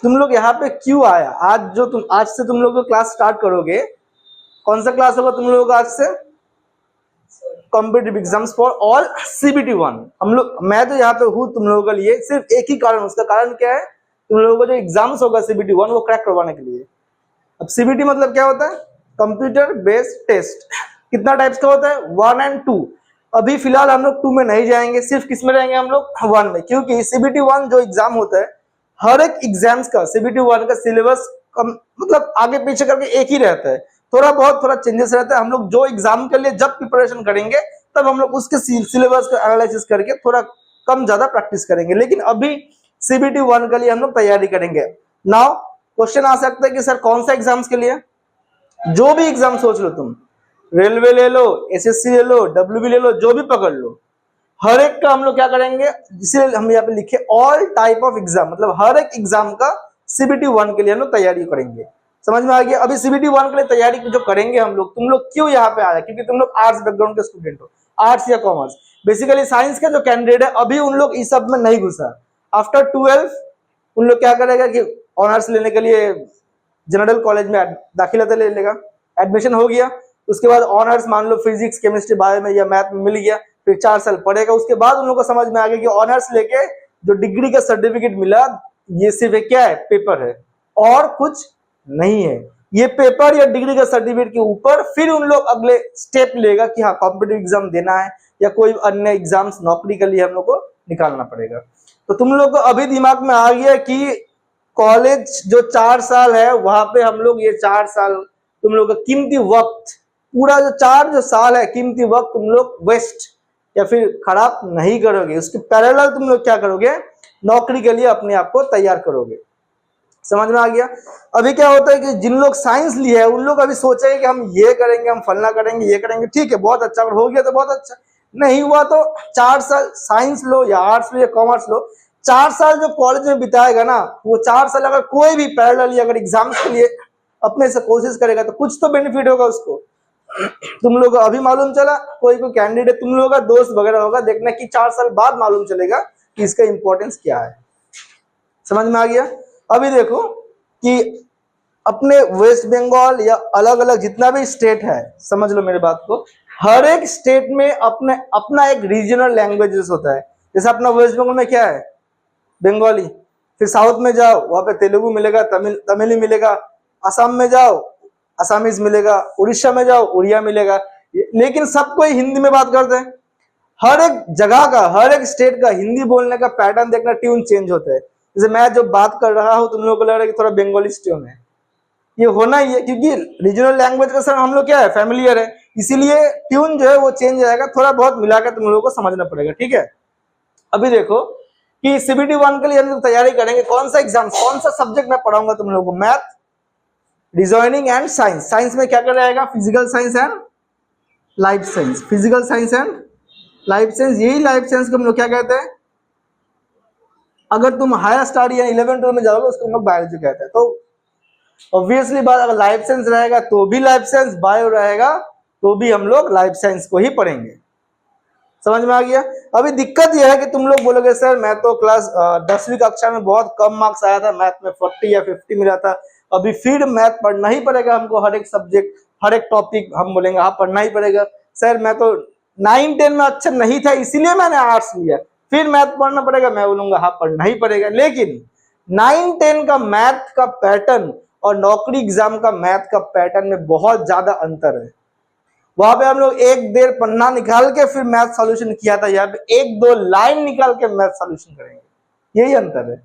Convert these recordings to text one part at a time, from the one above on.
तुम लोग यहाँ पे क्यों आया? आज से तुम लोग क्लास स्टार्ट करोगे, कौन सा क्लास होगा तुम लोगों का आज से? Competitive exams for all CBT 1। मैं तो यहाँ पे हूँ तुम लोगों के लिए सिर्फ एक ही कारण, उसका कारण क्या है? तुम लोगों को जो एग्जाम्स होगा CBT 1 वो क्रैक करवाने के लिए। अब CBT मतलब क्या होता है? Computer based test. कितना टाइप्स का होता है? 1 और 2। अभी फिलहाल हम लोग 2 में नहीं जाएंगे, सिर्फ किस में रहेंगे हम लोग? 1 में, क्योंकि CBT 1 जो एग्जाम होता है, हर एक एग्जाम्स का CBT 1 का सिलेबस मतलब आगे पीछे करके एक ही रहता है, थोड़ा चेंजेस रहता है। हम लोग जो एग्जाम के लिए जब प्रिपरेशन करेंगे तब हम लोग उसके सिलेबस को एनालिसिस करके थोड़ा कम ज्यादा प्रैक्टिस करेंगे, लेकिन अभी CBT 1 के लिए हम लोग तैयारी करेंगे। नाउ क्वेश्चन आ सकता है कि सर कौन सा एग्जाम्स के लिए? जो भी एग्जाम सोच लो तुम, रेलवे ले लो, SSC ले लो, WB ले लो, जो भी पकड़ लो, हर एक का हम लोग क्या करेंगे, जिसे हम यहाँ पे लिखे ऑल टाइप ऑफ एग्जाम, मतलब हर एक एग्जाम का CBT 1 के लिए हम लोग तैयारी करेंगे। समझ में आ गया? अभी CBT 1 के लिए तैयारी जो करेंगे हम लोग, तुम लोग क्यों यहाँ पे आए? क्योंकि तुम लोग आर्ट्स बैकग्राउंड के स्टूडेंट हो, आर्ट्स या कॉमर्स। बेसिकली साइंस का जो कैंडिडेट है अभी उन लोग इस सब में नहीं घुसा। आफ्टर 12 उन लोग क्या करेगा कि ऑनर्स लेने के लिए जनरल कॉलेज में दाखिला ले लेगा, एडमिशन हो गया, उसके बाद ऑनर्स मान लो फिजिक्स, केमिस्ट्री, बायो में या मैथ में मिल गया, फिर 4 साल पढ़ेगा। उसके बाद उन लोगों को समझ में आ गया कि ऑनर्स लेके जो डिग्री का सर्टिफिकेट मिला ये सिर्फ एक क्या है? पेपर है और कुछ नहीं है। ये पेपर या डिग्री का सर्टिफिकेट के ऊपर फिर उन लोग अगले स्टेप लेगा कि हाँ कॉम्पिटिटिव एग्जाम देना है या कोई अन्य एग्जाम्स नौकरी के लिए हम लोग को निकालना पड़ेगा। तो तुम लोग को अभी दिमाग में आ गया कि कॉलेज जो 4 साल है वहां पे हम लोग ये 4 साल तुम लोग का कीमती वक्त, पूरा जो 4 साल है कीमती वक्त तुम लोग वेस्ट या फिर खराब नहीं करोगे। उसके पैरेलल तुम लोग क्या करोगे? नौकरी के लिए अपने आप को तैयार करोगे। समझ में आ गया? अभी क्या होता है कि जिन लोग साइंस लिए है उन लोग अभी सोचेंगे कि हम ये करेंगे, हम फलना करेंगे, ये करेंगे, ठीक है बहुत अच्छा, अगर हो गया तो बहुत अच्छा, नहीं हुआ तो 4 साल साइंस लो या आर्ट्स लो या कॉमर्स लो, 4 साल जो कॉलेज में बिताएगा ना, वो 4 साल अगर कोई भी पैरेलल अगर एग्जाम्स के लिए अपने से कोशिश करेगा तो कुछ तो बेनिफिट होगा उसको। तुम लोग अभी मालूम चला, कोई कैंडिडेट तुम लोगों का दोस्त वगैरह होगा, देखना कि 4 साल बाद मालूम चलेगा कि इसका इंपॉर्टेंस क्या है। समझ में आ गया? अभी देखो कि अपने वेस्ट बंगाल या अलग अलग जितना भी स्टेट है, समझ लो मेरे बात को, हर एक स्टेट में अपने अपना एक रीजनल लैंग्वेजेस होता है। जैसे अपना वेस्ट बंगाल में क्या है? बंगाली। फिर साउथ में जाओ वहां पे तेलुगु मिलेगा, तमिल मिलेगा। असम में जाओ असमीज मिलेगा, उड़ीसा में जाओ उड़िया मिलेगा, लेकिन सब कोई हिंदी में बात करते हैं। हर एक जगह का, हर एक स्टेट का हिंदी बोलने का पैटर्न देखना, ट्यून चेंज होता है। जैसे मैं जो बात कर रहा हूँ तुम लोगों को लग रहा है कि थोड़ा बंगाली ट्यून है, ये होना ही है क्योंकि रीजनल लैंग्वेज का सर हम लोग क्या है? फैमिलियर है, इसीलिए ट्यून जो है वो चेंज आएगा, थोड़ा बहुत मिलाकर तुम लोगों को समझना पड़ेगा, ठीक है? अभी देखो कि CBT 1 के लिए हम लोग तैयारी करेंगे, कौन सा एग्जाम, कौन सा सब्जेक्ट मैं पढ़ाऊंगा तुम लोगों को? Math, reasoning and science. Science में क्या क्या रहेगा? Physical science and life science. Physical science and life science, यही लाइफ साइंस को हम लोग क्या कहते हैं? अगर तुम हायर स्टडी या 11th में जाओगे उसको हम लोग बायोलॉजी कहते हैं। तो ऑब्वियसली बात, अगर लाइफ साइंस रहेगा तो भी लाइफ साइंस, बायो रहेगा तो भी हम लोग लाइफ साइंस को ही पढ़ेंगे। समझ में आ गया? अभी दिक्कत यह है कि तुम लोग बोलोगे सर मैं तो क्लास 10वीं कक्षा में बहुत कम मार्क्स आया था, मैथ में 40 या 50 मिला था, अभी फिर मैथ पढ़ना ही पड़ेगा हमको, हर एक सब्जेक्ट हर एक टॉपिक हम बोलेंगे हाँ पढ़ना ही पड़ेगा। सर मैं तो 9-10 में अच्छा नहीं था इसीलिए मैंने आर्ट्स लिया, फिर मैथ पढ़ना पड़ेगा, मैं बोलूंगा हाँ पढ़ना ही पड़ेगा। लेकिन 9-10 का मैथ का पैटर्न और नौकरी एग्जाम का मैथ का पैटर्न में बहुत ज्यादा अंतर है। वहां पे हम लोग 1-1.5 पन्ना निकाल के फिर मैथ सॉल्यूशन किया था, यहाँ पे 1-2 लाइन निकाल के मैथ सॉल्यूशन करेंगे, यही अंतर है।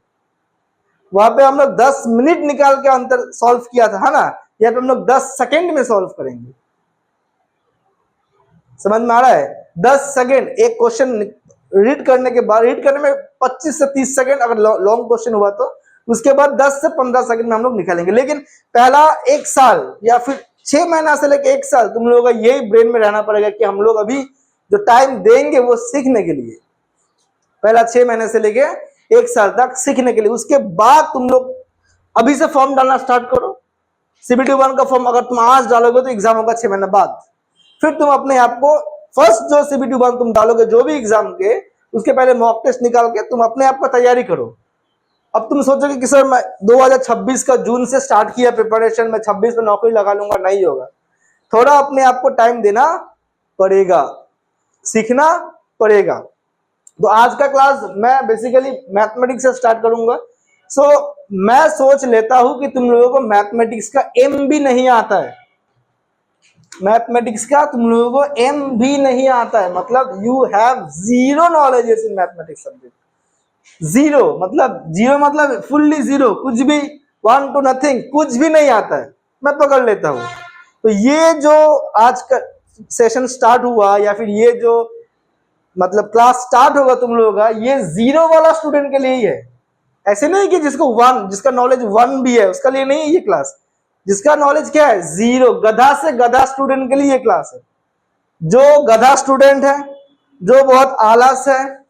वहां पे हम लोग 10 मिनट निकाल के अंतर सॉल्व किया था, है ना? यहाँ पे हम लोग 10 सेकेंड में सॉल्व करेंगे। समझ में आ रहा है? 10 सेकेंड एक क्वेश्चन रीड करने के बाद, रीड करने में 25 से 30 सेकेंड अगर लॉन्ग क्वेश्चन हुआ तो, उसके बाद 10 से 15 सेकंड में हम लोग निकालेंगे। लेकिन पहला 1 साल या फिर 6 महीना से लेकर 1 साल तुम लोगों का यही ब्रेन में रहना पड़ेगा कि हम लोग अभी जो टाइम देंगे वो सीखने के लिए, पहला 6 महीने से लेके 1 साल तक सीखने के लिए। उसके बाद तुम लोग अभी से फॉर्म डालना स्टार्ट करो। CBT 1 का फॉर्म अगर तुम आज डालोगे तो एग्जाम होगा 6 महीने बाद। फिर तुम अपने आप को फर्स्ट जो CBT 1 तुम डालोगे जो भी एग्जाम के, उसके पहले मॉक टेस्ट निकाल के तुम अपने आप को तैयारी करो। अब तुम सोचोगे कि सर मैं 2026 का जून से स्टार्ट किया प्रिपरेशन, मैं 26 में नौकरी लगा लूंगा, नहीं होगा। थोड़ा अपने आप को टाइम देना पड़ेगा, सीखना पड़ेगा। तो आज का क्लास मैं बेसिकली मैथमेटिक्स से स्टार्ट करूंगा। सो मैं सोच लेता हूं कि तुम लोगों को मैथमेटिक्स का एम भी नहीं आता है, मैथमेटिक्स का तुम लोगों को एम भी नहीं आता है, मतलब you have zero knowledge in mathematics subject. Zero मतलब फुल्ली जीरो, कुछ भी, 1 to nothing, कुछ भी नहीं आता है, मैं पकड़ लेता हूं। तो ये जो आज का सेशन स्टार्ट हुआ या फिर ये जो मतलब क्लास स्टार्ट होगा तुम लोगों का, ये जीरो वाला स्टूडेंट के लिए ही है। ऐसे नहीं कि जिसका नॉलेज 1 भी है उसका लिए नहीं है ये क्लास। जिसका नॉलेज क्या है, जीरो, गधा से गधा स्टूडेंट के लिए ये क्लास है। जो गधा स्टूडेंट है, जो बहुत आलस है,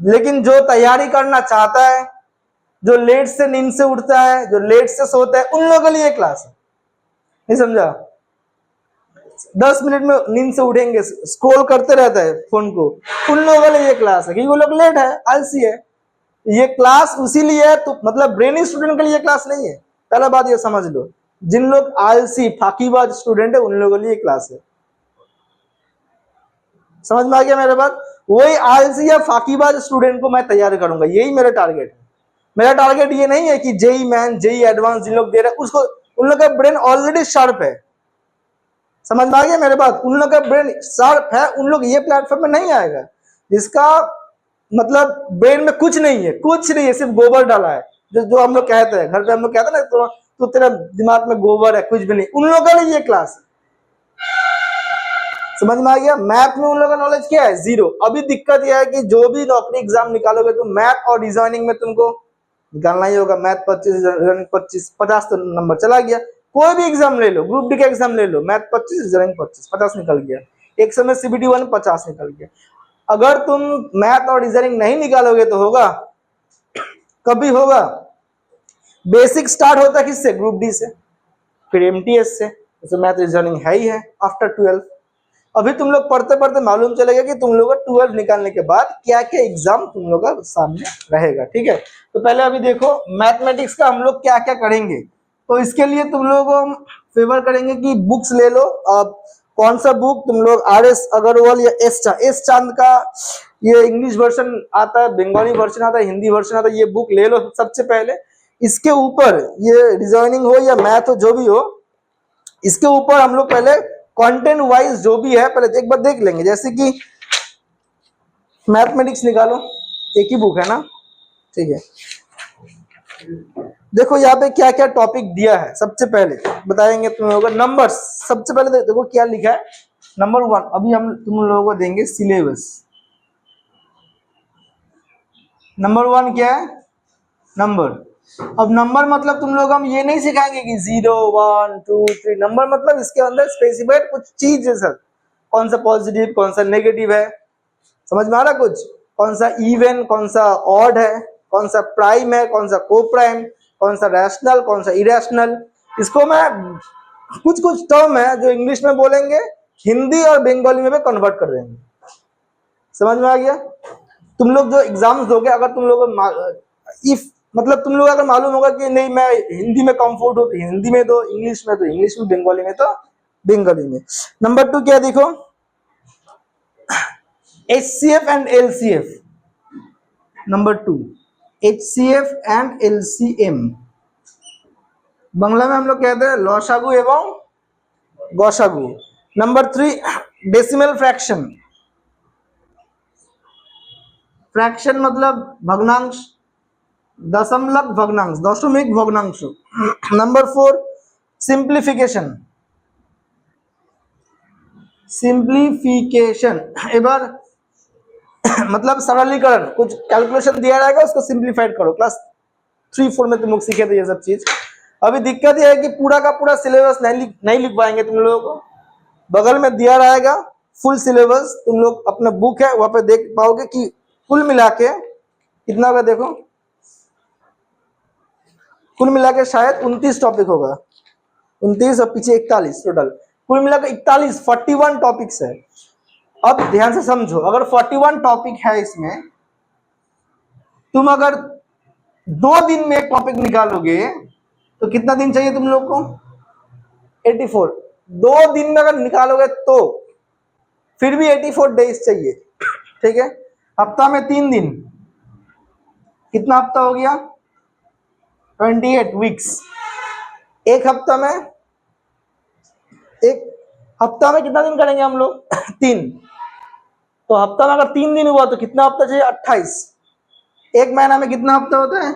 लेकिन जो तैयारी करना चाहता है, जो लेट से नींद से उठता है, जो लेट से सोता है, उन लोगों के लिए क्लास है। नहीं समझा? 10 मिनट में नींद से उठेंगे, स्क्रॉल करते रहता है फोन को, उन लोगों के लिए ये क्लास है, क्योंकि वो लोग लेट है, आलसी है। ये क्लास उसीलिए है, तो मतलब ब्रेनी स्टूडेंट के लिए क्लास नहीं है। पहला बात ये समझ लो, जिन लोग आलसी फाकीबाज स्टूडेंट है उन लोगों के लिए क्लास है। समझ में आ गया मेरे बात? वही आलसी या फाकीबाज स्टूडेंट को मैं तैयार करूंगा, यही मेरा टारगेट है। मेरा टारगेट ये नहीं है कि जेई मैन, जेई एडवांस जिन लोग दे रहे हैं उसको, उन लोग का ब्रेन ऑलरेडी शार्प है। समझ में आ गया मेरे बात? उन लोग का ब्रेन शार्प है, उन लोग ये प्लेटफॉर्म में नहीं आएगा जिसका मतलब ब्रेन में कुछ नहीं है, कुछ नहीं है, सिर्फ गोबर डाला है। जो हम लोग कहते हैं घर पे, हम लोग कहते हैं ना, तो तेरा दिमाग में गोबर है, कुछ भी नहीं, उन लोगों के लिए ये क्लास है। समझ में आ गया? मैथ में उन लोगों का नॉलेज क्या है, जीरो। अभी दिक्कत यह है कि जो भी नौकरी एग्जाम निकालोगे तो मैथ और रीजनिंग में तुमको निकालना ही होगा। मैथ 25, रीजनिंग 25, 50 तो नंबर चला गया। कोई भी एग्जाम ले लो, ग्रुप डी का एग्जाम ले लो, मैथ 25, रीजनिंग 25, 50 निकल गया। एक समय CBT 1 50 निकल गया। अगर तुम मैथ और रीजनिंग नहीं निकालोगे तो होगा, कभी होगा? बेसिक स्टार्ट होता है किससे? ग्रुप डी से, फिर MTS से, तो मैथ रीजनिंग है ही है आफ्टर 12। अभी तुम लोग पढ़ते पढ़ते मालूम चलेगा कि तुम लोग को 12 निकालने के बाद क्या क्या एग्जाम तुम लोग का सामने रहेगा। ठीक है, तो पहले अभी देखो मैथमेटिक्स का हम लोग क्या क्या करेंगे। तो इसके लिए तुम लोग को हम फेवर करेंगे कि बुक्स ले लो। अब कौन सा बुक तुम लोग, RS अग्रवाल या एस चांद का ये इंग्लिश वर्जन आता है, बंगाली वर्जन आता है, हिंदी वर्जन आता है, ये बुक ले लो सबसे पहले। इसके ऊपर ये रीजनिंग हो या मैथ हो, जो भी हो, इसके ऊपर हम लोग पहले कंटेंट वाइज जो भी है पहले एक बार देख लेंगे। जैसे कि मैथमेटिक्स निकालो, एक ही बुक है ना, ठीक है। देखो यहाँ पे क्या क्या टॉपिक दिया है, सबसे पहले बताएंगे तुम लोगों को नंबर्स। सबसे पहले देखो क्या लिखा है, नंबर 1। अभी हम तुम लोगों को देंगे सिलेबस। नंबर 1 क्या है? नंबर। अब नंबर मतलब तुम लोग हम ये नहीं सिखाएंगे कि 0 1 2 3। नंबर मतलब इसके अंदर स्पेसिफाइड कुछ चीज है सर, कौन सा पॉजिटिव कौन सा नेगेटिव है, समझ में आ रहा कुछ? कौन सा इवन कौन सा ऑड है, कौन सा प्राइम है कौन सा को प्राइम, कौन सा रैशनल कौन सा इरेशनल। इसको मैं कुछ कुछ टर्म है जो इंग्लिश में बोलेंगे, हिंदी और बंगाली में भी कन्वर्ट कर देंगे। समझ में आ गया? तुम लोग जो एग्जाम्स दोगे, अगर तुम लोग इफ मतलब तुम लोग अगर मालूम होगा कि नहीं मैं हिंदी में कंफर्ट हो तो हिंदी में दो, इंग्लिश में तो इंग्लिश में, बंगाली में तो बंगाली में। नंबर 2 क्या देखो, HCF and LCF। Number 2 HCF and LCM। Bangla में हम लोग कहते हैं लसागु एवं गसागु। Number 3 decimal fraction. फ्रैक्शन मतलब भग्नांश, दशमलक भग्नांश, दशमिक भग्नांश। Number 4 simplification. सिंप्लीफिकेशन एबार मतलब सरलीकरण, कुछ कैलकुलेशन दिया रहेगा उसको सिंप्लीफाइड करो। क्लास 3-4 में तुम लोग सीखे थे ये सब चीज। अभी दिक्कत यह है कि पूरा का पूरा सिलेबस नहीं लिख पाएंगे तुम लोगों को। बगल में दिया रहेगा फुल सिलेबस, तुम लोग अपना बुक है वहां पे देख पाओगे कि कुल मिला के कितना होगा। देखो कुल मिला के शायद 29 टॉपिक होगा, 29 और पीछे 41 टोटल, कुल मिला के 41 टॉपिक्स है। अब ध्यान से समझो, अगर 41 टॉपिक है इसमें, तुम अगर 2 दिन में एक टॉपिक निकालोगे तो कितना दिन चाहिए तुम लोग को? 84। 2 दिन में अगर निकालोगे तो फिर भी 84 डेज चाहिए, ठीक है। हफ्ता में 3 दिन, कितना हफ्ता हो गया? 28 वीक्स। एक हफ्ता में कितना दिन करेंगे हम लोग? 3। तो हफ्ता में अगर 3 दिन हुआ तो कितना हफ्ता चाहिए? 28। एक महीना में कितना हफ्ता होता है?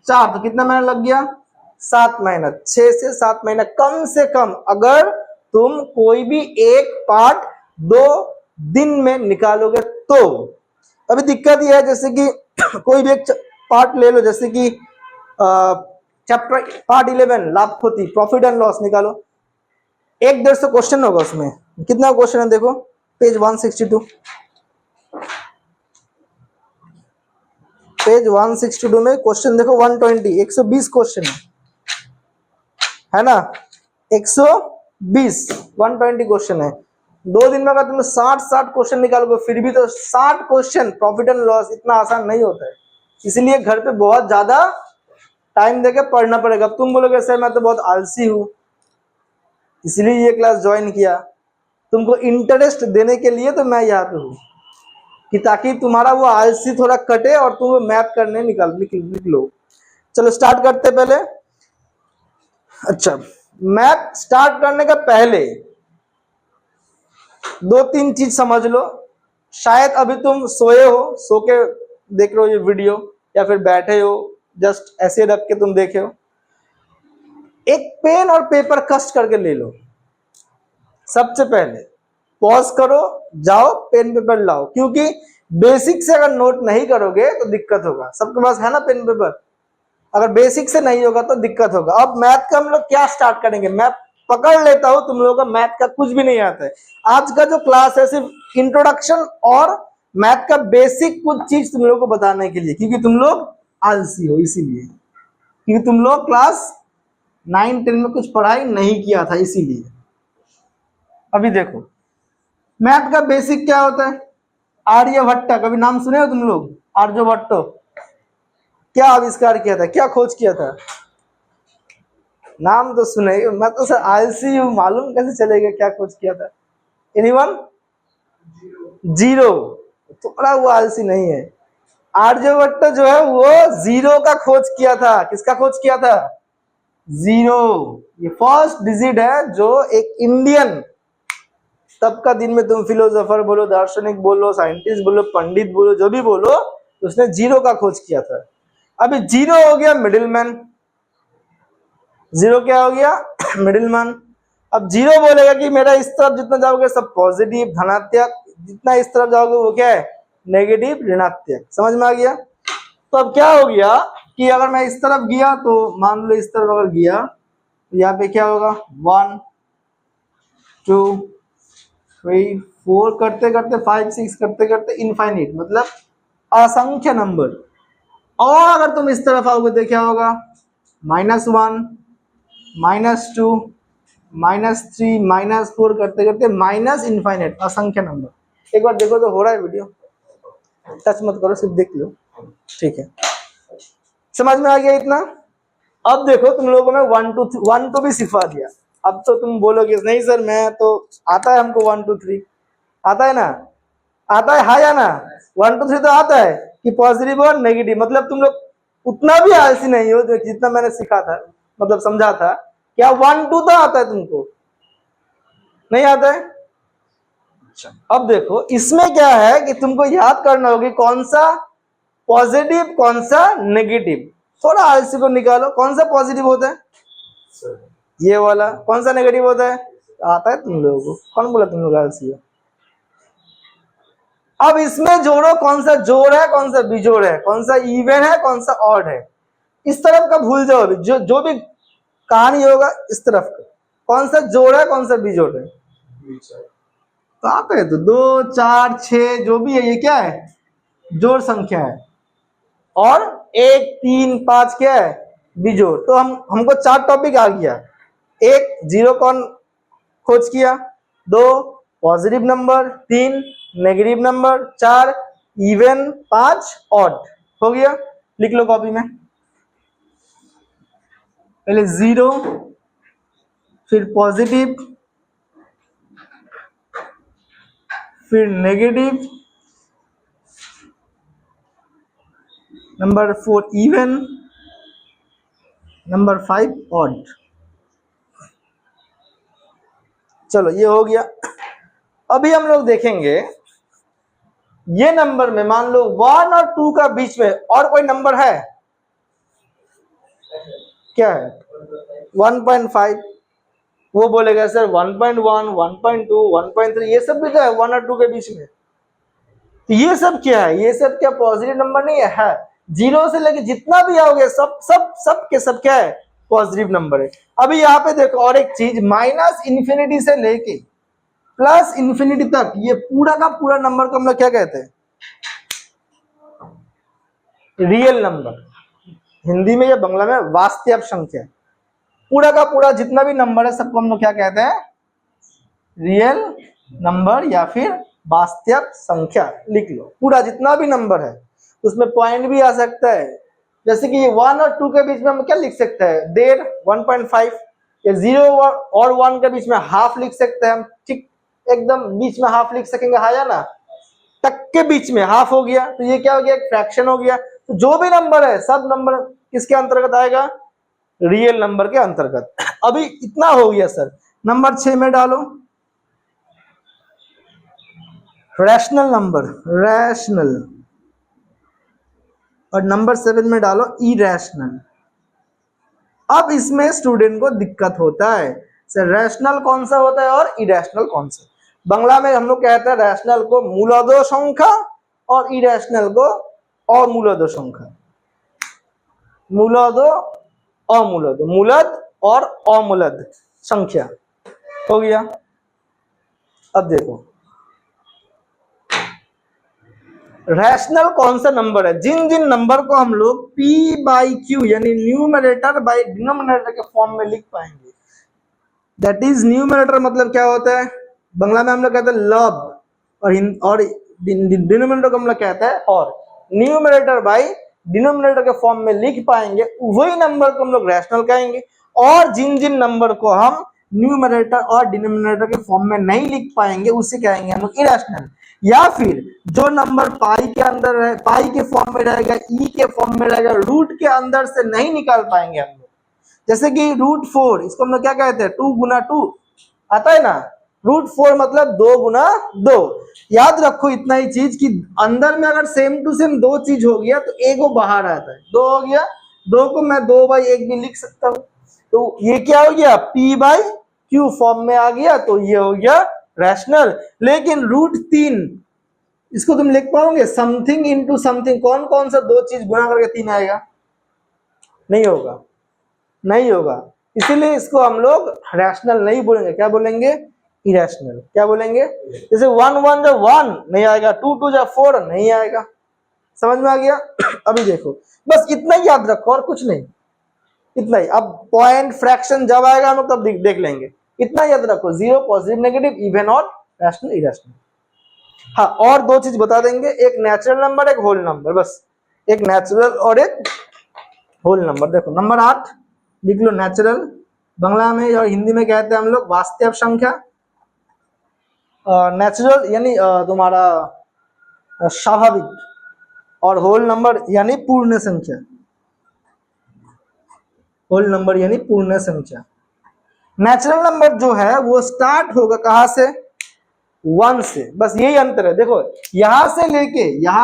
4। तो कितना महीना लग गया? 7 महीना। 6 से 7 महीना कम से कम अगर तुम कोई भी एक पार्ट 2 दिन में निकालोगे तो। अभी दिक्कत यह है जैसे कि कोई भी एक पार्ट ले लो, जैसे कि चैप्टर पार्ट 11 लाभपति प्रॉफिट एंड लॉस निकालो, 150 क्वेश्चन होगा उसमें। कितना क्वेश्चन है देखो, पेज 162। पेज 162 में क्वेश्चन देखो 120, 120 क्वेश्चन है ना, 120, 120 क्वेश्चन है। 2 दिन में अगर तुम 60 क्वेश्चन निकालोगे फिर भी तो 60 क्वेश्चन प्रॉफिट एंड लॉस इतना आसान नहीं होता है, इसलिए घर पे बहुत ज्यादा टाइम देके पढ़ना पड़ेगा। अब तुम बोलोगे सर मैं तो बहुत आलसी हूं इसलिए ये क्लास ज्वाइन किया, तुमको इंटरेस्ट देने के लिए तो मैं यहाँ पे हूँ कि ताकि तुम्हारा वो आलसी थोड़ा कटे और तुम मैथ करने निकलो। चलो स्टार्ट करते पहले। अच्छा, मैथ स्टार्ट करने का पहले 2-3 चीज समझ लो। शायद अभी तुम सोए हो, सो के देख रहे हो ये वीडियो, या फिर बैठे हो जस्ट ऐसे रख के तुम देखे हो। एक पेन और पेपर कष्ट करके ले लो। सबसे पहले पॉज करो, जाओ पेन पेपर लाओ, क्योंकि बेसिक से अगर नोट नहीं करोगे तो दिक्कत होगा। सबके पास है ना पेन पेपर? अगर बेसिक से नहीं होगा तो दिक्कत होगा। अब मैथ का हम लोग क्या स्टार्ट करेंगे? मैं पकड़ लेता हूं तुम लोगों का मैथ का कुछ भी नहीं आता है। आज का जो क्लास है सिर्फ इंट्रोडक्शन और मैथ का बेसिक कुछ चीज तुम लोगों को बताने के लिए, क्योंकि तुम लोग आलसी हो, इसीलिए, क्योंकि तुम लोग क्लास 9-10 में कुछ पढ़ाई नहीं किया था इसीलिए। अभी देखो मैथ का बेसिक क्या होता है? आर्यभट्ट, कभी नाम सुने हो तुम लोग? आर्यभट्ट क्या आविष्कार किया था, क्या खोज किया था? नाम तो सुने, मैं तो सर आलसी हूं, मालूम कैसे चलेगा क्या खोज किया था? एनीवन? जीरो। थोड़ा वो आलसी नहीं है। आर्यभट्ट जो है वो जीरो का खोज किया था। किसका खोज किया था? जीरो। ये फर्स्ट डिजिट है जो एक इंडियन, तब का दिन में तुम फिलोसोफर बोलो, दार्शनिक बोलो, साइंटिस्ट बोलो, पंडित बोलो, जो भी बोलो, उसने जीरो का खोज किया था। अभी जीरो हो गया मिडिलमैन। जीरो क्या हो गया? मिडिलमैन। अब जीरो बोलेगा कि मेरा इस तरफ जितना जाओगे सब पॉजिटिव धनात्मक, जितना इस तरफ जाओगे वो क्या है? नेगेटिव ऋणात्मक। समझ में आ गया? तो अब क्या हो गया कि अगर मैं इस तरफ गया तो मान लो इस तरफ अगर गया तो यहाँ पे क्या होगा? 1 2 3 4 करते करते 5 6 करते करते इनफाइनिट, मतलब असंख्य नंबर। और अगर तुम इस तरफ आओगे तो क्या होगा? -1 -2 -3 -4 करते करते माइनस इनफाइनाइट, असंख्य नंबर। एक बार देखो तो हो रहा है वीडियो, टच मत करो, सिर्फ देख लो, ठीक है। समझ में आ गया इतना? अब देखो तुम लोगों में 1 2 भी सिखा दिया। अब तो तुम बोलोगे नहीं सर मैं तो आता है हमको 1 2 3 आता है ना, आता है हाँ या ना? 1 2 3 तो आता है कि पॉजिटिव और नेगेटिव। मतलब तुम लोग उतना भी आलसी नहीं हो जितना मैंने सिखा था, मतलब समझा था। क्या 1 2 तो आता है तुमको? नहीं आता है? अब देखो इसमें क्या है कि तुमको याद करना होगी कौन सा पॉजिटिव कौन सा नेगेटिव। थोड़ा आलसी को निकालो, कौन सा पॉजिटिव होता है? ये वाला। कौन सा नेगेटिव होता है? आता है तुम लोगों को, कौन बोला तुम लोग आलसी हो? अब इसमें जोड़ो कौन सा जोड़ है कौन सा बिजोड़ है, कौन सा इवन है कौन सा ऑड है। इस तरफ का भूल जाओ, जो भी कहानी होगा इस तरफ का, कौन सा जोड़ है कौन सा बिजोड़ है। तो आता है तो 2 4 6 जो भी है ये क्या है? जोड़ संख्या है। और 1 3 5 क्या है? बिजोड़। तो हमको 4 टॉपिक आ गया। 1 जीरो कौन खोज किया, 2 positive number, 3 negative number, 4 even, 5 odd. हो गया? लिख लो कॉपी में। पहले 0, फिर पॉजिटिव, फिर negative, number 4 even, number 5 odd. चलो ये हो गया। अभी हम लोग देखेंगे ये नंबर में मान लो 1 और 2 का बीच में और कोई नंबर है क्या है? 1.5। वो बोलेगा सर 1.1, 1.2, 1.3 ये सब भी तो है 1 और 2 के बीच में। तो ये सब क्या है? ये सब क्या पॉजिटिव नंबर नहीं है? जीरो से लेके जितना भी आओगे सब सब सब के सब क्या है? पॉजिटिव नंबर है। अभी यहाँ पे देखो और एक चीज, माइनस इन्फिनिटी से लेके प्लस इन्फिनिटी तक ये पूरा का पूरा नंबर को हम लोग क्या कहते हैं? Real number. हिंदी में या बांग्ला में वास्तविक संख्या। पूरा का पूरा जितना भी नंबर है सबको हम लोग क्या कहते हैं? रियल नंबर या फिर वास्तविक संख्या। लिख लो पूरा जितना भी नंबर है, उसमें पॉइंट भी आ सकता है। जैसे कि 1 और 2 के बीच में हम क्या लिख सकते हैं? 1.5 1.5, या 0 और 1 के बीच में हाफ लिख सकते हैं हम। ठीक एकदम बीच में हाफ लिख सकेंगे, हाँ या ना? तक के बीच में हाफ हो गया तो ये क्या हो गया? एक फ्रैक्शन हो गया। तो जो भी नंबर है सब नंबर किसके अंतर्गत आएगा? रियल नंबर के अंतर्गत। अभी इतना हो गया सर। नंबर 6 में डालो रैशनल नंबर, रैशनल, और नंबर 7 में डालो इरैशनल। अब इसमें स्टूडेंट को दिक्कत होता है सर रैशनल कौन सा होता है और इरैशनल कौन सा? बांग्ला में हम लोग कहते हैं रैशनल को मूलद संख्या और इरैशनल को अमूलद संख्या। मूलद अमूलद, मूलद और अमूलद संख्या हो गया। अब देखो रैशनल कौन सा नंबर है? जिन जिन नंबर को हम लोग P बाई Q यानी न्यूमरेटर बाई डिनोमिनेटर के फॉर्म में लिख पाएंगे। दैट इज न्यूमरेटर मतलब क्या होता है? बांग्ला में हम लोग कहते हैं लब, और डिनोमिनेटर को हम लोग कहते हैं और। न्यूमरेटर बाई डिनोमिनेटर के फॉर्म में लिख पाएंगे वही नंबर को हम लोग रैशनल कहेंगे। और जिन जिन नंबर को हम न्यूमरेटर और डिनोमिनेटर के फॉर्म में नहीं लिख पाएंगे उसे कहेंगे हम लोग इरैशनल। या फिर जो नंबर पाई के अंदर है, पाई के फॉर्म में रहेगा, ई के फॉर्म में रहेगा, रूट के अंदर से नहीं निकाल पाएंगे हम लोग। जैसे कि √4 इसको हम लोग क्या कहते हैं? 2 गुना 2 आता है ना? √4 मतलब 2 गुना 2। याद रखो इतना ही चीज कि अंदर में अगर सेम टू सेम दो चीज हो गया तो एक वो बाहर आता है। 2 हो गया, 2 को मैं 2/1 भी लिख सकता हूँ। तो ये क्या हो गया? P/Q फॉर्म में आ गया तो ये हो गया रैशनल। लेकिन √3 इसको तुम लिख पाओगे समथिंग इंटू समथिंग? कौन कौन सा दो चीज गुणा करके 3 आएगा? नहीं होगा, नहीं होगा। इसीलिए इसको हम लोग रैशनल नहीं बोलेंगे। क्या बोलेंगे? इरैशनल। क्या बोलेंगे? जैसे 1 1 जो 1 नहीं आएगा, 2 2 जो 4 नहीं आएगा। समझ में आ गया? अभी देखो बस इतना ही याद रखो और कुछ नहीं, इतना ही। अब पॉइंट फ्रैक्शन जब आएगा हम लोग तब देख लेंगे। इतना याद रखो, 0 पॉजिटिव नेगेटिव इवन और रैशनल इरैशनल। हाँ और दो चीज बता देंगे, एक नेचुरल नंबर एक होल नंबर। बस एक नेचुरल और एक होल नंबर। देखो नंबर 8 लिख लो नेचुरल। बांग्ला में और हिंदी में कहते हैं हम लोग वास्तविक संख्या। नेचुरल यानी तुम्हारा स्वाभाविक, और होल नंबर यानी पूर्ण संख्या। होल नंबर यानी पूर्ण संख्या। नेचुरल नंबर जो है वो स्टार्ट होगा कहां से? 1 से। बस यही अंतर है। देखो यहां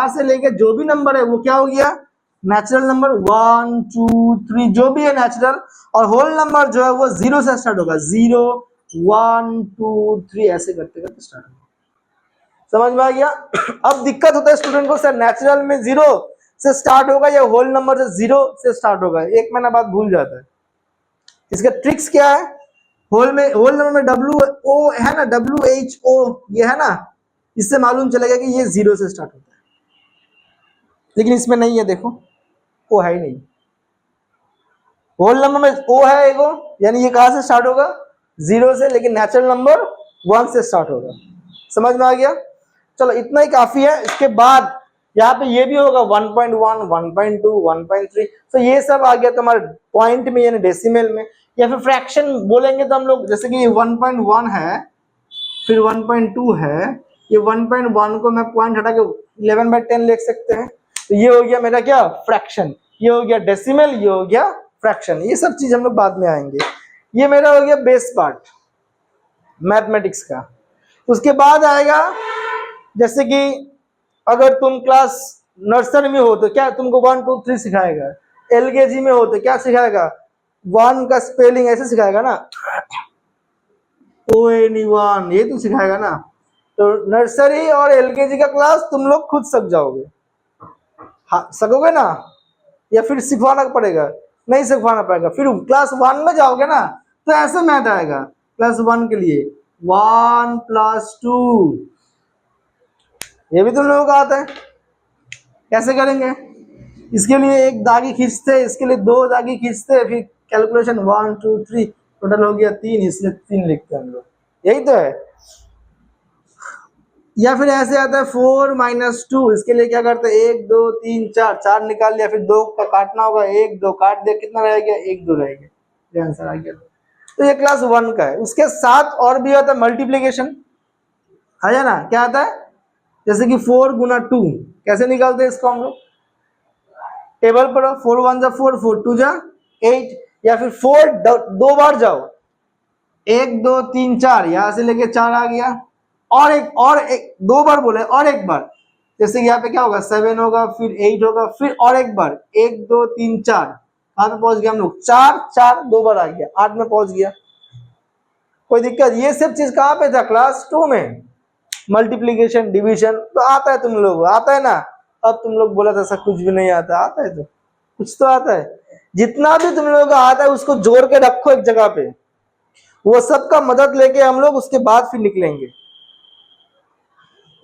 से लेके जो भी नंबर है वो क्या हो गया? Natural number. 1 2 3 जो भी है नेचुरल। और होल नंबर जो है वो 0 से स्टार्ट होगा। 0 1 2 3 ऐसे करते करते स्टार्ट होगा। समझ में आ गया? अब दिक्कत होता है स्टूडेंट को, सर नेचुरल में 0 से स्टार्ट होगा या होल नंबर से 0 से स्टार्ट होगा? एक महीना बाद भूल जाता है। इसका ट्रिक्स क्या है? होल नंबर में WO है ना, WHO ये है ना, इससे मालूम चलेगा कि ये 0 से स्टार्ट होता है। लेकिन इसमें नहीं है, देखो O है ही नहीं। होल नंबर में O है एगो, यानी ये कहां से स्टार्ट होगा? 0 से। लेकिन नेचुरल नंबर 1 से स्टार्ट होगा। समझ में आ गया? चलो इतना ही काफी है। इसके बाद यहाँ पे ये भी होगा 1.1, 1.2, 1.3, तो ये सब आ गया तुम्हारे पॉइंट में यानी डेसिमल में। या फिर फ्रैक्शन बोलेंगे तो हम लोग, जैसे कि 1.1 है, फिर 1.2 है, ये 1.1 को मैं पॉइंट हटा के 11/10 लिख सकते हैं। तो ये हो गया मेरा क्या, फ्रैक्शन, ये हो गया डेसिमल, ये हो गया फ्रैक्शन। ये सब चीज हम लोग बाद में आएंगे। ये मेरा हो गया बेस पार्ट मैथमेटिक्स का। उसके बाद आएगा, जैसे कि अगर तुम क्लास नर्सरी में हो तो क्या तुमको 1 2 3 सिखाएगा, एलकेजी में हो तो क्या सिखाएगा, 1 का स्पेलिंग ऐसे सिखाएगा ना, ONE1, ये तो सिखाएगा ना। तो नर्सरी और एलकेजी का क्लास तुम लोग खुद सीख जाओगे, हाँ सकोगे ना, या फिर सिखवाना पड़ेगा, नहीं सिखवाना पड़ेगा। फिर क्लास 1 में जाओगे ना तो ऐसे मैथ आएगा क्लास 1 के लिए, 1 + 2, ये भी तुम लोगों का आता है। कैसे करेंगे, इसके लिए एक दागी खींचते, इसके लिए 2 दागी खींचते, फिर कैलकुलेशन 1 2 3, टोटल हो गया 3, इसलिए 3 लिखते हैं हम लोग, यही तो है। या फिर ऐसे आता है 4 - 2, इसके लिए क्या करते हैं, 1 2 3 4, 4 निकाल लिया, फिर 2 का काटना होगा, 1 2 काट दिया, कितना रह गया, 1 2 रह गया, ये आंसर आ गया। तो ये क्लास 1 का है। उसके साथ और भी आता है मल्टीप्लीकेशन, है ना, क्या आता है, जैसे कि 4 × 2, कैसे निकालते हैं इसको हम लोग, टेबल पर 4 1 जा 4, 4 2 जा 8, या फिर 4 दो बार जाओ, 1 2 3 4, यहां से लेके 4 आ गया, और एक 2 बार बोले, और एक बार, जैसे यहाँ पे क्या होगा, 7 होगा, फिर 8 होगा, फिर और एक बार, 1 2 3 4, कहां पे पहुंच गया हम लोग, 4 4 2 बार आ गया, 8 में पहुंच गया, कोई दिक्कत। ये सब चीज कहाँ पे था, क्लास 2 में। मल्टीप्लीकेशन डिवीजन तो आता है, तुम लोग आता है ना। अब तुम लोग बोला था सब कुछ भी नहीं आता, आता है तो कुछ तो आता है। जितना भी तुम लोगों का आता है उसको जोड़ के रखो एक जगह पे, वो सब का मदद लेके हम लोग उसके बाद फिर निकलेंगे।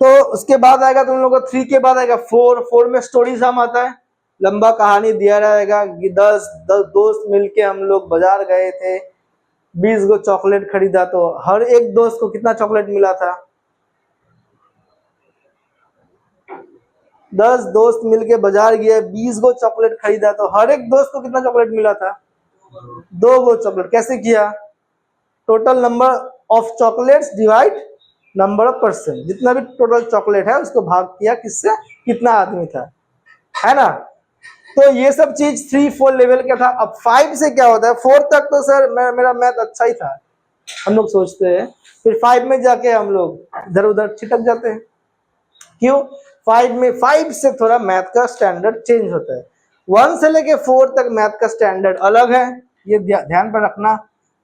तो उसके बाद आएगा तुम लोग का 3 के बाद आएगा 4, 4 में स्टोरी सम आता है, लंबा कहानी दिया रहेगा कि 10 दोस्त मिलके हम लोग बाजार गए थे, 20 गो चॉकलेट खरीदा, तो हर एक दोस्त को कितना चॉकलेट मिला था, 10 दोस्त मिलके बाजार गए, 20 गो चॉकलेट खरीदा, तो हर एक दोस्त को कितना चॉकलेट मिला था, 2 गो चॉकलेट। कैसे किया, total number of chocolates divide number of person, जितना भी टोटल चॉकलेट है उसको भाग किया किससे, कितना आदमी था, है ना। तो ये सब चीज 3 4 लेवल का था। अब 5 से क्या होता है, 4 तक तो सर मेरा मैथ अच्छा ही था, हम लोग सोचते हैं, फिर 5 में जाके हम लोग इधर उधर छिटक जाते हैं। क्यों, 5 से थोड़ा मैथ का स्टैंडर्ड चेंज होता है। 1 से लेके 4 तक मैथ का स्टैंडर्ड अलग है, ये ध्यान पर रखना।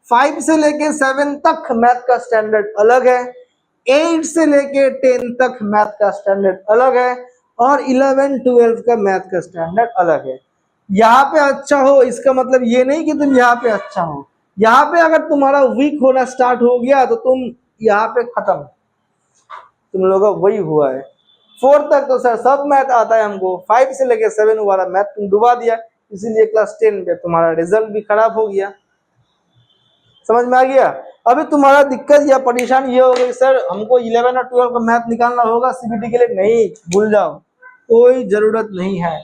5 से लेके 7 तक मैथ का स्टैंडर्ड अलग है, 8 से लेके 10 तक मैथ का स्टैंडर्ड अलग है, और 11 12 का मैथ का स्टैंडर्ड अलग है। यहाँ पे अच्छा हो इसका मतलब ये नहीं कि तुम यहाँ पे अच्छा हो, यहाँ पे अगर तुम्हारा वीक होना स्टार्ट हो गया तो तुम यहाँ पे खत्म, तुम लोगों का वही हुआ है। 4 तक तो सर सब मैथ आता है हमको, 5 से लेके 7 वाला मैथ तुम डुबा दिया, इसीलिए क्लास 10 पे तुम्हारा रिजल्ट भी खराब हो गया। समझ में आ गया। अभी तुम्हारा दिक्कत या परेशानी ये हो गई, सर हमको 11 और 12 का मैथ निकालना होगा सीबीटी के लिए, नहीं भूल जाओ, कोई जरूरत नहीं है,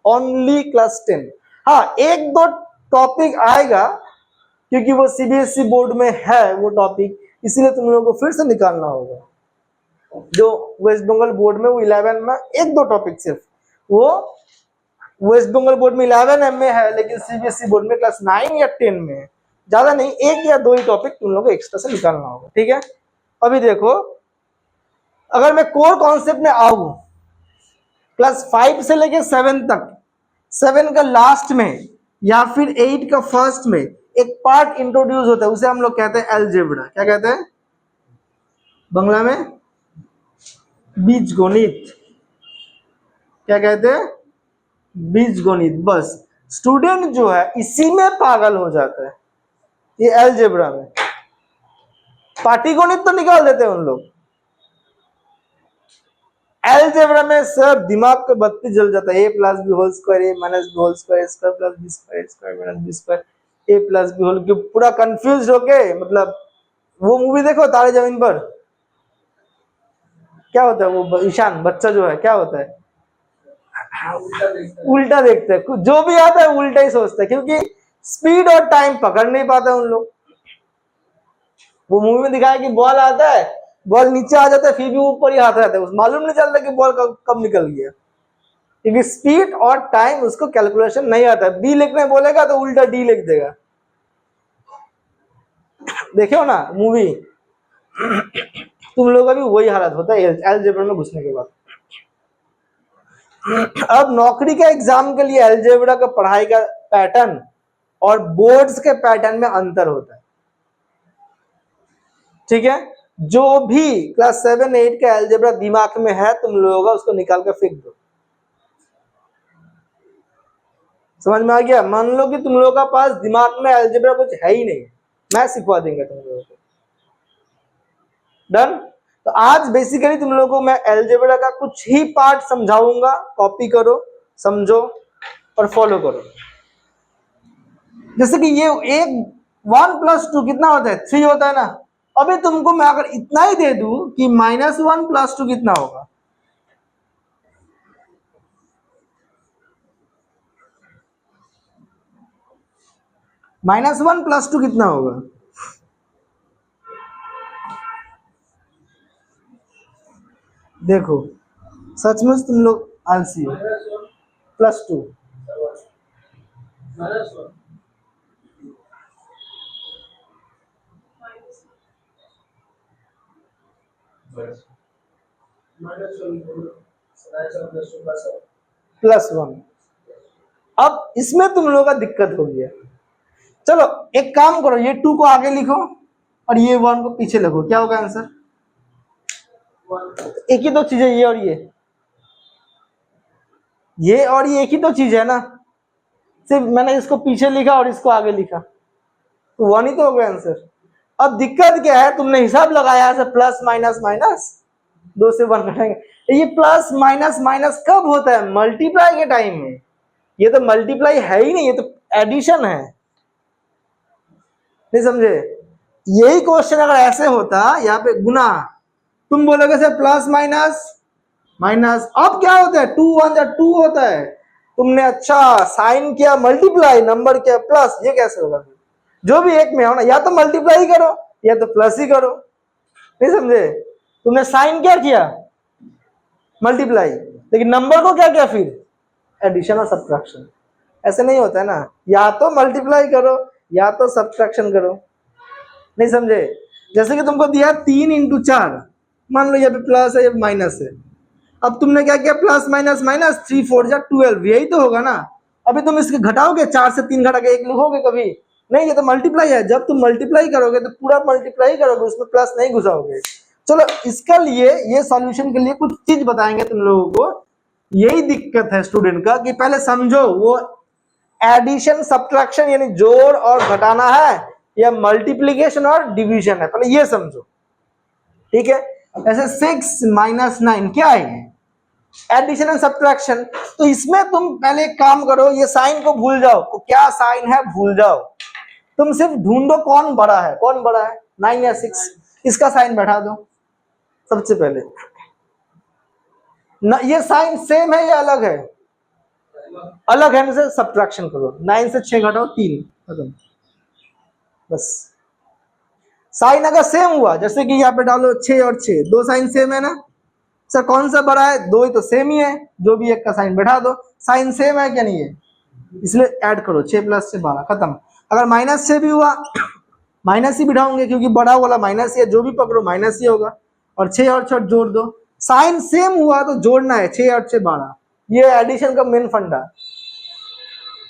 ओनली क्लास 10। हाँ, एक दो टॉपिक आएगा क्योंकि वो सीबीएसई बोर्ड में है वो टॉपिक, इसीलिए तुम लोगों को फिर से निकालना होगा। जो वेस्ट बंगाल बोर्ड में वो 11 में एक दो टॉपिक, सिर्फ वो वेस्ट बंगाल बोर्ड में 11 में है, लेकिन सीबीएसई बोर्ड में क्लास 9 या 10 में है, ज्यादा नहीं, 1 या 2 ही टॉपिक तुम लोगों को एक्स्ट्रा से निकालना होगा, ठीक है। अभी देखो, अगर मैं कोर कॉन्सेप्ट में आऊं, क्लास 5 से लेके 7 तक, 7 का लास्ट में या फिर 8 का फर्स्ट में एक पार्ट इंट्रोड्यूस होता है, उसे हम लोग कहते हैं अलजेब्रा। क्या कहते हैं बांग्ला में, बीजगणित। क्या कहते हैं, बीजगणित। बस स्टूडेंट जो है इसी में पागल हो जाता है, ये अलजेब्रा में। पाटीगणित तो निकाल देते हैं उन लोग, अलजेब्रा में सब दिमाग का बत्ती जल जाता है। a + b whole square, a - b whole square, square plus b square, square minus b square, a + b whole cube, पूरा कंफ्यूज होके, मतलब वो मूवी देखो तारे जमीन पर, क्या होता है वो ईशान बच्चा जो है क्या होता है, उल्टा देखते हैं, जो भी आता है उल्टा ही सोचते हैं, क्योंकि स्पीड और टाइम पकड़ नहीं पाते उन लोग। वो मूवी में दिखाया कि बॉल आता है, बॉल नीचे आ जाता है, फिर भी ऊपर ही हाथ रहता है, मालूम नहीं चलता कि बॉल कब निकल गया, क्योंकि स्पीड और टाइम उसको कैलकुलेशन नहीं आता है। बी लिखने बोलेगा तो उल्टा डी लिख देगा। देखे हो ना मूवी? तुम लोग का भी वही हालत होता है अलजेब्रा में घुसने के बाद। अब नौकरी के एग्जाम के लिए अलजेब्रा का पढ़ाई का पैटर्न और बोर्ड्स के पैटर्न में अंतर होता है, ठीक है? जो भी क्लास 7-8 का अलजेब्रा दिमाग में है तुम लोगों का, उसको निकाल कर फेंक दो। समझ में आ गया? मान लो कि तुम लोगों का पास दिमाग में अलजेब्रा कुछ है ही नहीं, मैं सिखवा देंगे तुम लोगों को। डन? तो आज बेसिकली तुम लोगों को मैं अलजेब्रा का कुछ ही पार्ट समझाऊंगा, कॉपी करो, समझो और फॉलो करो। जैसे कि ये 1+2 कितना होता है? 3 होता है ना। अभी तुमको मैं अगर इतना ही दे दूं कि -1+2 कितना होगा, -1+2 कितना होगा? देखो सचमुच तुम लोग आलसी हो। +2 +1। अब इसमें तुम लोगों का दिक्कत हो गया। चलो एक काम करो, ये 2 को आगे लिखो और ये 1 को पीछे लिखो, क्या होगा आंसर? एक ही तो चीज है, ये और ये और ये एक ही तो चीज है ना, सिर्फ मैंने इसको पीछे लिखा और इसको आगे लिखा, तो 1 ही तो होगा आंसर। अब दिक्कत क्या है, तुमने हिसाब लगाया है प्लस माइनस माइनस, 2 से 1 घटाएंगे। ये प्लस माइनस माइनस कब होता है? मल्टीप्लाई के टाइम में। ये तो मल्टीप्लाई है ही नहीं, ये तो एडिशन है। नहीं समझे? यही क्वेश्चन अगर ऐसे होता, यहाँ पे गुना, तुम बोलोगे सर प्लस माइनस माइनस, अब क्या होता है? 2 1 2 होता है। तुमने अच्छा साइन किया मल्टीप्लाई, नंबर किया प्लस, ये कैसे होगा? जो भी एक में हो ना, या तो मल्टीप्लाई करो या तो प्लस ही करो। नहीं समझे? तुमने साइन क्या किया? मल्टीप्लाई, लेकिन नंबर को क्या किया फिर? एडिशन और सब्ट्रैक्शन। ऐसे नहीं होता है ना, या तो मल्टीप्लाई करो या तो सब्ट्रैक्शन करो। नहीं समझे? जैसे कि तुमको दिया 3 × 4, मान लो यहाँ पे प्लस है, ये माइनस है। अब तुमने क्या किया? प्लस माइनस माइनस, 3 4 12, यही तो होगा ना। अभी तुम इसके घटाओगे, 4 से 3 घटा के 1 लिखोगे कभी? नहीं, ये तो मल्टीप्लाई है। जब तुम मल्टीप्लाई करोगे तो पूरा मल्टीप्लाई करोगे, उसमें प्लस नहीं घुसाओगे। चलो इसका लिए, ये सॉल्यूशन के लिए कुछ चीज बताएंगे तुम लोगों को। यही दिक्कत है स्टूडेंट का कि पहले समझो वो एडिशन सब्ट्रैक्शन यानी जोड़ और घटाना है या मल्टीप्लीकेशन और डिवीजन है, पहले ये समझो, ठीक है? ऐसे 6 - 9 क्या है? Addition and subtraction. तो इसमें तुम पहले एक काम करो, ये साइन को भूल जाओ, तो क्या साइन है भूल जाओ, तुम सिर्फ ढूंढो कौन बड़ा है, कौन बड़ा है, 9 या 6, इसका साइन बैठा दो सबसे पहले। न, ये साइन सेम है या अलग है? अलग है, से सब्ट्रैक्शन करो, 9 से 6 घटाओ 3, खत्म, बस। साइन अगर सेम हुआ, जैसे कि यहाँ पे डालो 6 और 6, 2 साइन सेम है ना सर, कौन सा बड़ा है? 2 ही तो सेम ही है, जो भी एक का साइन बैठा दो। साइन सेम है क्या? नहीं है, इसलिए ऐड करो, 6 + 6 12, खत्म। अगर -6 भी हुआ, माइनस ही बिठाओगे, क्योंकि बड़ा वाला माइनस ही है, जो भी पकड़ो माइनस ही होगा। और 6 और 6 जोड़ दो, साइन सेम हुआ तो जोड़ना है, 6 और 6 12, ये एडिशन का मेन फंडा।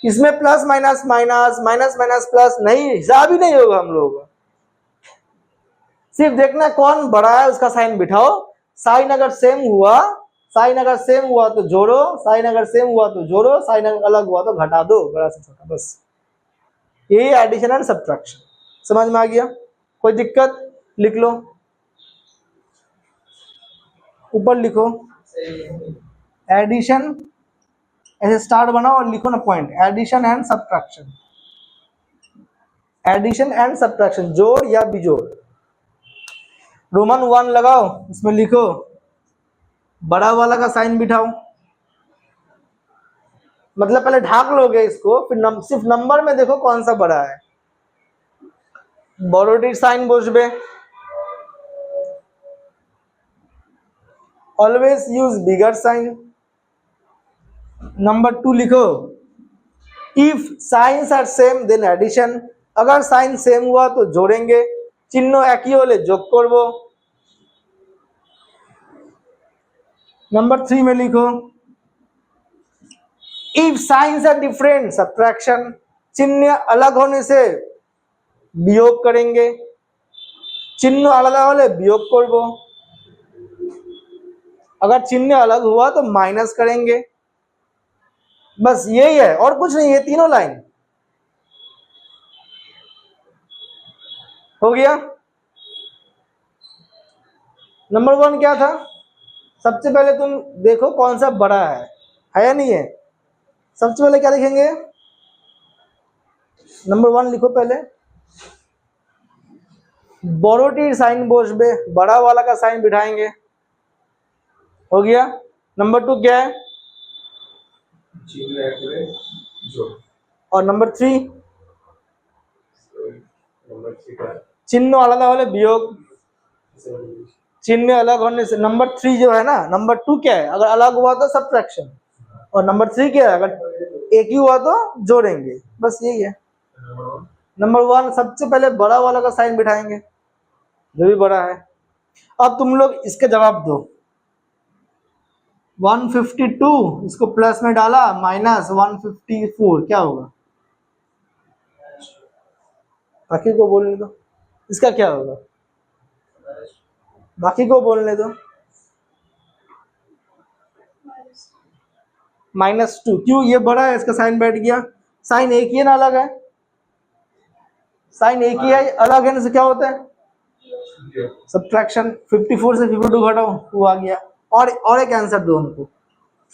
इसमें plus minus minus minus minus plus नहीं, हिसाब ही नहीं होगा हम लोगों का। सिर्फ देखना कौन बड़ा है, उसका साइन बिठाओ। साइन अगर सेम हुआ, साइन अगर सेम हुआ तो जोड़ो, साइन अगर सेम हुआ तो जोड़ो, साइन अगर अलग हुआ तो घटा दो, बड़ा से छोटा, बस। यही एडिशन एंड सब्ट्रैक्शन। समझ में आ गया? कोई दिक्कत? लिख लो, ऊपर लिखो एडिशन, ऐसे स्टार्ट बनाओ और लिखो ना point, addition and subtraction. Addition and subtraction, जोड़ या बिजोड़। रोमन 1 लगाओ, इसमें लिखो, बड़ा वाला का साइन बिठाओ, मतलब पहले ढाक लोगे इसको, फिर सिर्फ नंबर में देखो कौन सा बड़ा है। বড়টির সাইন বসবে, always use bigger sign. Number 2 लिखो, if signs are same then addition, अगर साइन सेम हुआ तो जोड़ेंगे, चिन्ह एक ही होले जोग करब। नंबर 3 में लिखो, if signs are different subtraction, चिन्ह अलग होने से वियोग करेंगे, चिन्ह अलग होले वियोग करब, अगर चिन्ह अलग हुआ तो माइनस करेंगे। बस यही है और कुछ नहीं, ये तीनों लाइन हो गया। नंबर 1 क्या था, सबसे पहले तुम देखो कौन सा बड़ा है या नहीं है। सबसे पहले क्या लिखेंगे, नंबर 1 लिखो पहले, बड़ोटीर साइन बसबे, बड़ा वाला का साइन बिठाएंगे, हो गया। नंबर 2 क्या है, और नंबर 3 चिन्ह अलग होले वियोग, चिन्ह अलग होने से। नंबर 3 जो है ना, नंबर 2 क्या है, अगर अलग हुआ तो सब्ट्रैक्शन, और नंबर 3 क्या है, अगर एक ही हुआ तो जोड़ेंगे, बस यही है। नंबर 1 सबसे पहले बड़ा वाला का साइन बिठाएंगे जो भी बड़ा है। अब तुम लोग इसके जवाब दो। 152 इसको प्लस में डाला, माइनस 154 क्या होगा, बाकी को बोलने दो, इसका क्या होगा, बाकी को बोलने दो। -2 क्यों, ये बड़ा है, इसका साइन बैठ गया, साइन एक ही है ना अलग है, साइन एक ही है अलग है ना, से क्या होता है सब्ट्रैक्शन। 54 से 52 घटाओ, वो आ गया। और एक आंसर दो हमको,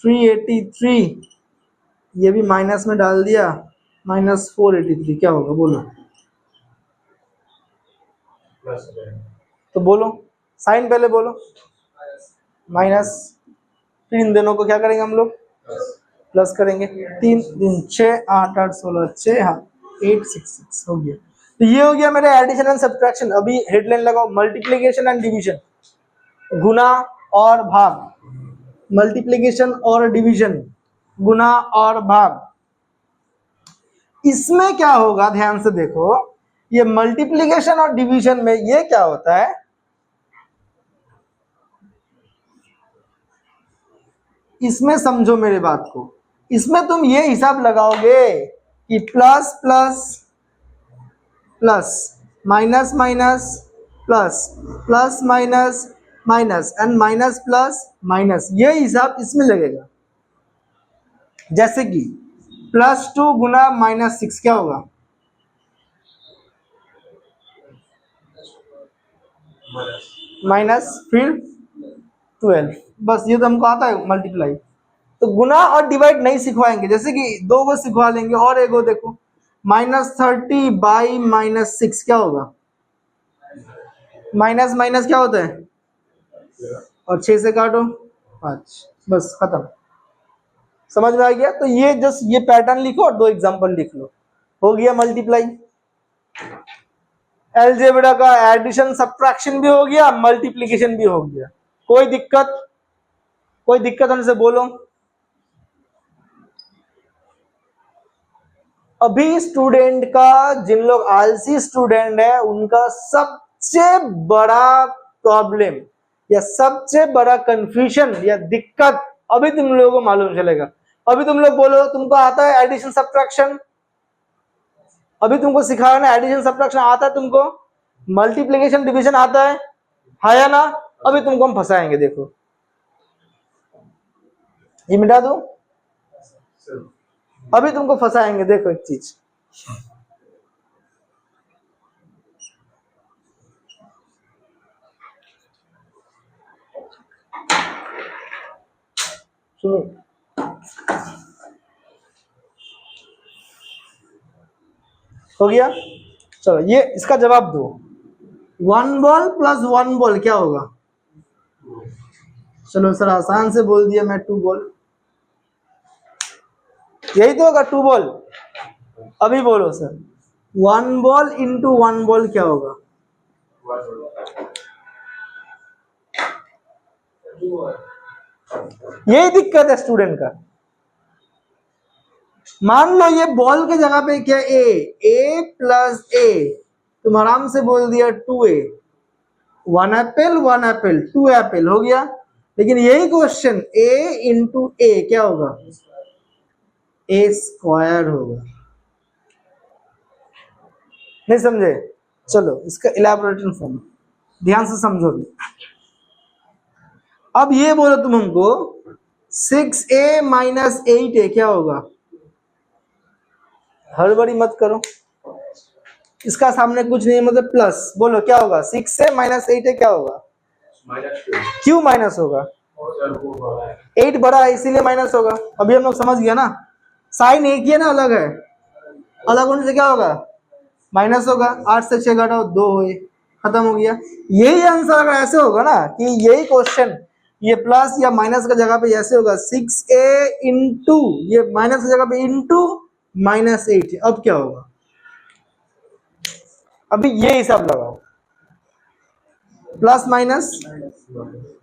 383, ये भी माइनस में डाल दिया, -483 क्या होगा बोलो, तो बोलो साइन पहले बोलो, माइनस, फिर इन दोनों को क्या करेंगे हम लोग, प्लस करेंगे। 3 3 6 8 8 16 6 हाँ 866 हो गया। तो ये हो गया मेरे एडिशन एंड सब्ट्रैक्शन। अभी हेडलाइन लगाओ, मल्टीप्लिकेशन एंड डिवीजन, गुना और भाग, मल्टीप्लिकेशन और डिवीजन, गुना और भाग। इसमें क्या होगा ध्यान से देखो, ये मल्टीप्लिकेशन और डिवीजन में ये क्या होता है, इसमें समझो मेरे बात को, इसमें तुम ये हिसाब लगाओगे कि plus plus plus, minus minus plus, plus minus minus and minus plus minus, ये हिसाब इसमें लगेगा। जैसे कि +2 गुना -6 क्या होगा, माइनस फिर 12, बस ये तो हमको आता है मल्टीप्लाई। तो गुना और डिवाइड नहीं सिखवाएंगे, जैसे कि 2 को सिखवा लेंगे। और एक देखो, -30 बाई -6 क्या होगा, माइनस माइनस क्या होता है, और 6 से काटो 5, बस खत्म। समझ में आ गया। तो ये जस्ट ये पैटर्न लिखो और 2 एग्जांपल लिख लो, हो गया मल्टीप्लाई। अलजेब्रा का एडिशन सब्ट्रैक्शन भी हो गया, मल्टीप्लिकेशन भी हो गया। कोई दिक्कत, कोई दिक्कत हमसे बोलो। अभी स्टूडेंट का, जिन लोग आलसी स्टूडेंट है, उनका सबसे बड़ा प्रॉब्लम या सबसे बड़ा कंफ्यूजन या दिक्कत अभी तुम लोगों को मालूम चलेगा। अभी तुम लोग बोलो तुमको आता है एडिशन सब्ट्रैक्शन, अभी तुमको सिखाया ना एडिशन सब्ट्रैक्शन आता है तुमको, मल्टीप्लिकेशन डिवीजन आता है या ना। अभी तुमको हम फंसाएंगे, देखो ये मिटा दो, अभी तुमको फंसाएंगे। देखो एक चीज, सुनो, हो गया। चलो ये इसका जवाब दो, 1 बॉल प्लस 1 बॉल क्या होगा। चलो सर आसान से बोल दिया मैं, 2 बॉल। यही तो होगा 2 बॉल। अभी बोलो सर 1 बॉल इंटू 1 बॉल क्या होगा? यही दिक्कत है स्टूडेंट का। मान लो ये बॉल के जगह पे क्या ए प्लस ए, तुम आराम से बोल दिया 2a, 1 एप्पल 1 एप्पल 2 एप्पल हो गया। लेकिन यही क्वेश्चन a इंटू ए क्या होगा? ए स्क्वायर होगा। नहीं समझे? चलो इसका इलैबोरेशन फॉर्म ध्यान से समझो भी। अब ये बोलो तुम हमको 6a माइनस 8a क्या होगा? हड़बड़ी मत करो, इसका सामने कुछ नहीं है मतलब प्लस। बोलो क्या होगा? 6a माइनस 8a क्या होगा? क्यों माइनस होगा? 8 बड़ा है इसीलिए माइनस होगा। अभी हम लोग समझ गया ना, साइन एक ही है ना, अलग है, अलग होने से क्या होगा? माइनस होगा। 8 से 6 घटाओ 2 हुए, खत्म हो गया। यही आंसर अगर ऐसे होगा ना कि यही क्वेश्चन ये प्लस या माइनस का जगह पे ऐसे होगा 6a इंटू ये माइनस की जगह पे इंटू माइनस 8, अब क्या होगा? अभी ये हिसाब लगाओ, प्लस माइनस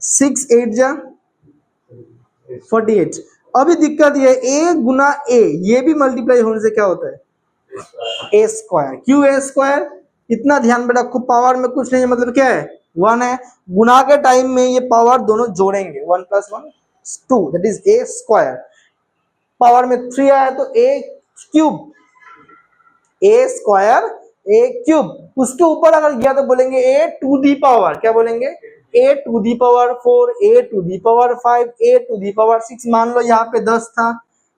6 8 जा 48। अभी दिक्कत ये a गुना a, ये भी मल्टीप्लाई होने से क्या होता है? ए स्क्वायर। क्यों ए स्क्वायर? इतना ध्यान में रखो, पावर में कुछ नहीं है मतलब क्या है? 1 है। गुना के टाइम में ये पावर दोनों जोड़ेंगे, 1 + 1 2, that is a square. Power में 3 आया तो ए क्यूब, ए स्क्वायर ए क्यूब। उसके ऊपर अगर गया तो बोलेंगे ए टू दी पावर, क्या बोलेंगे? A to the power 4, a to the power 5, a to the power 6। मान लो यहाँ पे 10 था,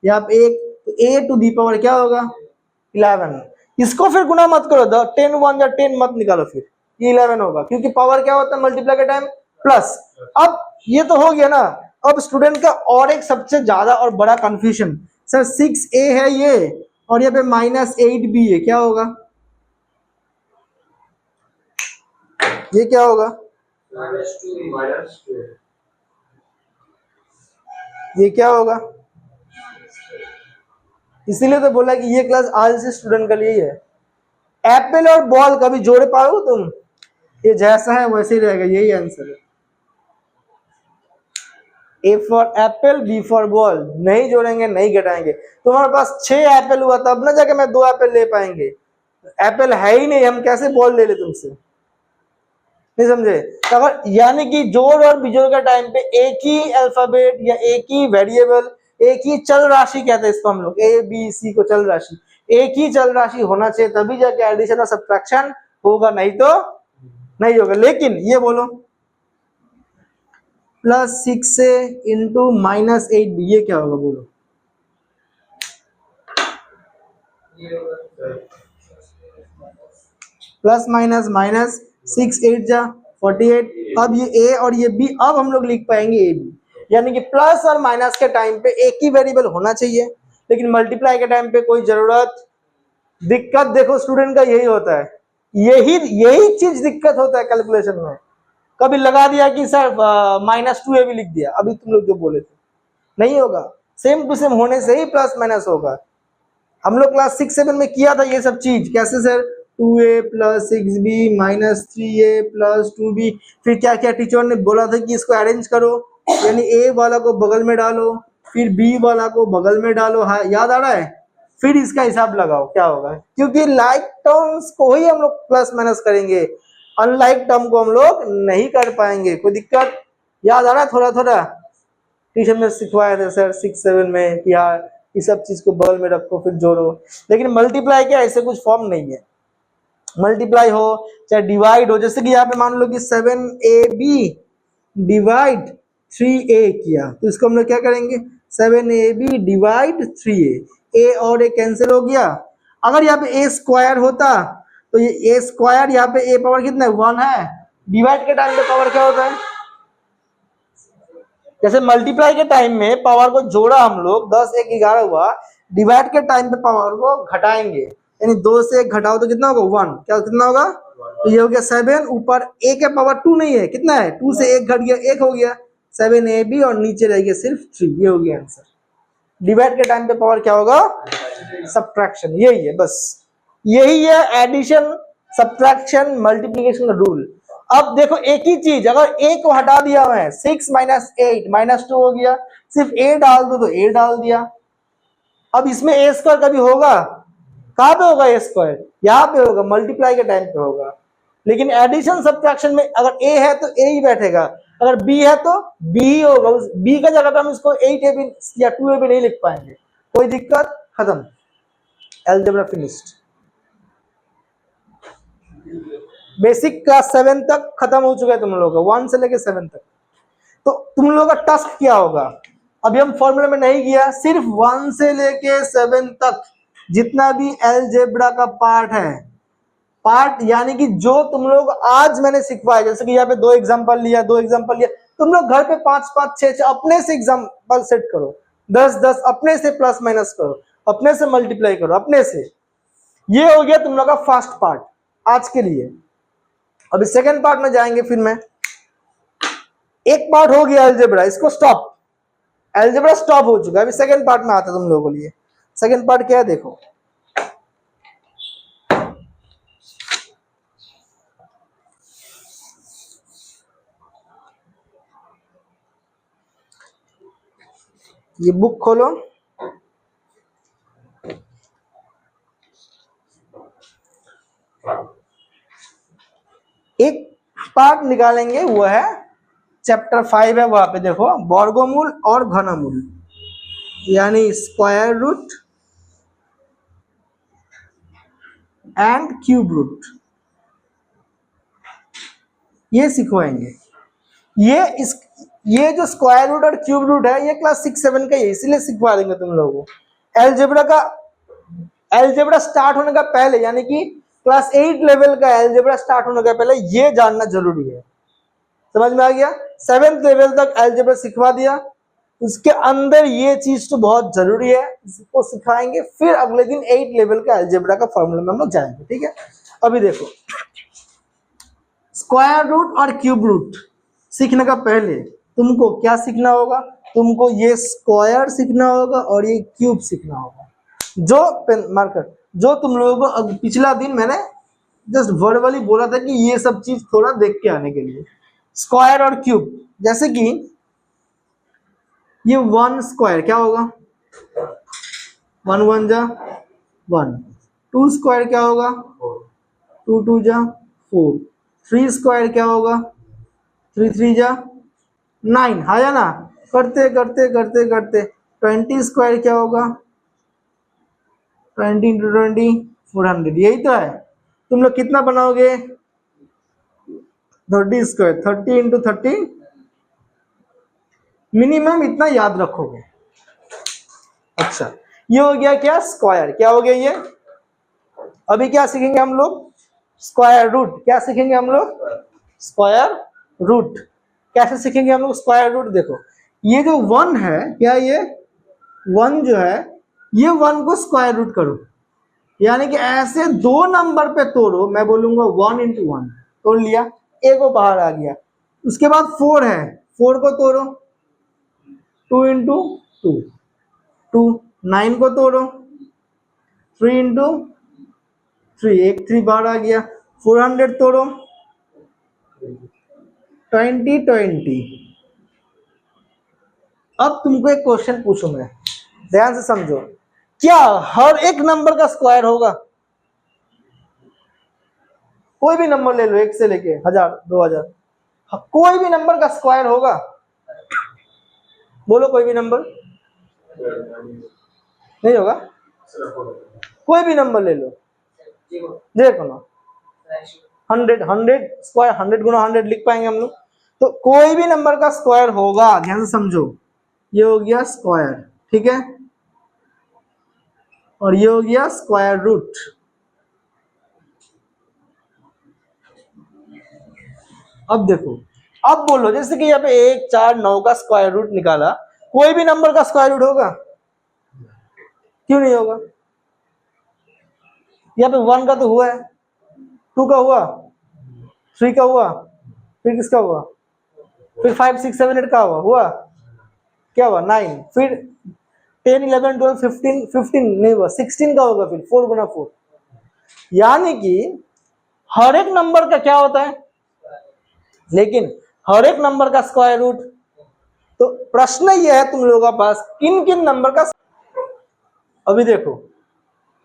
यहाँ पे 1, तो ए टू दी पावर क्या होगा? 11। इसको फिर गुना मत करो, 10 1 या 10 मत निकालो, फिर ये 11 होगा, क्योंकि पावर क्या होता है मल्टीप्लाई के टाइम? प्लस। अब ये तो हो गया ना। अब स्टूडेंट का और एक सबसे ज्यादा और बड़ा कंफ्यूजन, सर 6a है ये और यहाँ पे -8b है, क्या होगा? ये क्या होगा? ये क्या होगा? इसीलिए तो बोला कि ये क्लास आज से स्टूडेंट के लिए ही है। एप्पल और बॉल कभी जोड़ पाओगे तुम? ये जैसा है वैसे ही रहेगा, यही आंसर है। A for apple, B for ball, नहीं जोड़ेंगे नहीं घटाएंगे। तुम्हारे पास 6 एप्पल हुआ तब ना जाके मैं 2 एप्पल ले पाएंगे। एप्पल है ही नहीं, हम कैसे बॉल ले ले तुमसे? नहीं समझे? तो अगर यानी कि जोड़ और बिजोड़ के टाइम पे एक ही अल्फाबेट या एक ही वेरिएबल, एक ही चल राशि कहते हैं इसको हम लोग, ए बी सी को चल राशि, एक ही चल राशि होना चाहिए तभी जाके एडिशन और सब्ट्रैक्शन होगा, नहीं तो नहीं होगा। लेकिन ये बोलो +6a इंटू -8b, ये क्या होगा बोलो? प्लस माइनस माइनस 6 8 जा 48। अब ये a और ये b, अब हम लोग लिख पाएंगे ए बी, यानी कि प्लस और माइनस के टाइम पे एक ही वेरिएबल होना चाहिए, लेकिन मल्टीप्लाई के टाइम पे कोई जरूरत। दिक्कत देखो स्टूडेंट का यही होता है, यही चीज दिक्कत होता है कैलकुलेशन में। कभी लगा दिया कि सर -2a भी लिख दिया, अभी तुम लोग जो बोले थे, नहीं होगा। सेम टू सेम होने से ही प्लस माइनस होगा। हम लोग क्लास 6 7 में किया था ये सब चीज। कैसे sir? 2a + 6b - 3a + 2b। फिर क्या क्या टीचर ने बोला था कि इसको अरेंज करो, यानी a वाला को बगल में डालो, फिर b वाला को बगल में डालो। हाँ याद आ रहा है? फिर इसका हिसाब लगाओ क्या होगा, क्योंकि लाइक टर्म्स को ही हम लोग प्लस माइनस करेंगे, अनलाइक टर्म को हम लोग नहीं कर पाएंगे। कोई दिक्कत? याद आ रहा है थोड़ा थोड़ा? टीचर ने सिखवाया था सर 6 7 में कि हाँ इस सब चीज को बगल में रखो फिर जोड़ो। लेकिन मल्टीप्लाई क्या ऐसे कुछ फॉर्म नहीं है। मल्टीप्लाई हो चाहे डिवाइड हो, जैसे कि यहाँ पे मान लो कि 7ab डिवाइड 3a किया, तो इसको हम लोग क्या करेंगे? 7ab डिवाइड 3a, a और a कैंसिल हो गया। अगर यहाँ पे a स्क्वायर होता तो ये a स्क्वायर, यहाँ पे a पावर कितना है? 1 है। डिवाइड के टाइम पे पावर क्या होता है? जैसे मल्टीप्लाई के टाइम में पावर को जोड़ा हम लोग 10 1 11 हुआ, डिवाइड के टाइम पे पावर को घटाएंगे, यानी 2 से 1 घटाओ तो कितना होगा? 1। क्या कितना होगा? तो ये हो गया 7, ऊपर a के पावर 2 नहीं है, कितना है? 2 से 1 घट गया 1 हो गया 7ab, और नीचे रह गया सिर्फ 3। ये हो गया आंसर। डिवाइड के टाइम पे पावर क्या होगा, सब्ट्रैक्शन। यही है बस, यही है एडिशन सब्ट्रैक्शन मल्टीप्लिकेशन का रूल। अब देखो एक ही चीज, अगर a को हटा दिया मैं 6 माइनस 8 माइनस 2 हो गया, सिर्फ a डाल दो तो a डाल दिया। अब इसमें a स्क्वायर कभी होगा, कहां पे होगा a स्क्वायर, यहाँ पे होगा, मल्टीप्लाई के टाइम पे होगा। लेकिन एडिशन सब्ट्रैक्शन में अगर a है तो a ही बैठेगा, अगर b है तो b ही होगा। उस b का जगह पे हम इसको 8a भी या 2a भी नहीं लिख पाएंगे। कोई दिक्कत, खत्म, अलजेब्रा फिनिश्ड। बेसिक क्लास 7 तक खत्म हो चुका है तुम लोगों का, 1 से लेके 7 तक। तो तुम लोगों का टास्क क्या होगा, अभी हम फॉर्मूला में नहीं गया, सिर्फ 1 से लेके 7 तक जितना भी अलजेब्रा का पार्ट है, पार्ट यानी कि जो तुम लोग आज मैंने सिखवाया, जैसे कि यहाँ पे 2 एग्जांपल लिया, 2 एग्जांपल लिया, तुम लोग घर पे 5-5 6 अपने से एग्जांपल सेट करो, 10-10 अपने से प्लस माइनस करो, अपने से मल्टीप्लाई करो, अपने से। ये हो गया तुम लोग का फर्स्ट पार्ट आज के लिए। अभी सेकेंड पार्ट में जाएंगे फिर मैं। एक पार्ट हो गया अलजेब्रा, इसको स्टॉप, अलजेब्रा स्टॉप हो चुका है। अभी सेकेंड पार्ट में आता है तुम लोगों के लिए। सेकेंड पार्ट क्या है देखो, ये बुक खोलो, एक पार्ट निकालेंगे, वो है चैप्टर 5 है, वहां पे देखो वर्गमूल और घनमूल, यानी square root and cube root, ये सिखवाएंगे। ये जो स्क्वायर रूट और क्यूब रूट है, ये क्लास 6-7 का ही है, इसीलिए सिखवा देंगे तुम लोगों को। अलजेब्रा स्टार्ट होने का पहले, यानी कि क्लास 8 लेवल का अलजेब्रा स्टार्ट होने का पहले ये जानना जरूरी है। समझ में आ गया? 7th लेवल तक अलजेब्रा सिखवा दिया, उसके अंदर ये चीज तो बहुत जरूरी है, इसको सिखाएंगे, फिर अगले दिन 8 लेवल का अलजेब्रा का फॉर्मूला में हम लोग जाएंगे। ठीक है, अभी देखो स्क्वायर रूट और क्यूब रूट सीखने का पहले तुमको क्या सीखना होगा, तुमको ये स्क्वायर सीखना होगा और ये क्यूब सीखना होगा। जो पेन मार्कर, जो तुम लोगों को पिछला दिन मैंने जस्ट वर्बली बोला था कि ये सब चीज थोड़ा देख के आने के लिए, स्क्वायर और क्यूब। जैसे कि ये 1 स्क्वायर क्या होगा, 1 1 जा 1, 2 स्क्वायर क्या होगा, 2 2 जा 4, 3 स्क्वायर क्या होगा, 3 3 जा 9, है या ना? करते करते करते करते 20 स्क्वायर क्या होगा, 20 इंटू 20 400। यही तो है। तुम लोग कितना बनाओगे, 30 स्क्वायर, 30 इंटू 30, मिनिमम इतना याद रखोगे। अच्छा, ये हो गया क्या, स्क्वायर। क्या हो गया ये? अभी क्या सीखेंगे हम लोग, स्क्वायर रूट। क्या सीखेंगे हम लोग, स्क्वायर रूट। कैसे सीखेंगे हम लोग स्क्वायर रूट? देखो ये जो 1 है, क्या ये 1 जो है, ये 1 को स्क्वायर रूट करो, यानी कि ऐसे 2 नंबर पे तोड़ो। मैं बोलूंगा 1 इंटू 1, तोड़ लिया, ए को बाहर आ गया। उसके बाद 4 है, 4 को तोड़ो, 2 इंटू 2 2, 9 को तोड़ो, 3 इंटू 3, एक 3 बाहर आ गया। 400 तोड़ो, 20 20। अब तुमको एक क्वेश्चन पूछूं मैं, ध्यान से समझो, क्या हर एक नंबर का स्क्वायर होगा? कोई भी नंबर ले लो, 1 से लेके 1000 2000, कोई भी नंबर का स्क्वायर होगा? बोलो कोई भी नंबर नहीं होगा। कोई भी नंबर ले लो, देखो ना, 100 स्क्वायर, 100 गुना 100 लिख पाएंगे हम लोग। तो कोई भी नंबर का स्क्वायर होगा, ध्यान से समझो। ये हो गया स्क्वायर, ठीक है, और ये हो गया स्क्वायर रूट। अब देखो, अब बोलो, जैसे कि यहाँ पे 1 4 9 का स्क्वायर रूट निकाला, कोई भी नंबर का स्क्वायर रूट होगा? क्यों नहीं होगा? यहाँ पे 1 का तो हुआ है, 2 का हुआ, 3 का हुआ, फिर किसका हुआ, फिर 5 6 7 8 का हुआ क्या हुआ, 9, फिर 10 11 12 15 15 नहीं हुआ, 16 का होगा फिर 4 गुना 4। यानी कि हर एक नंबर का क्या होता है, लेकिन हर एक नंबर का स्क्वायर रूट। तो प्रश्न यह है तुम लोगों के पास किन किन नंबर का, अभी देखो,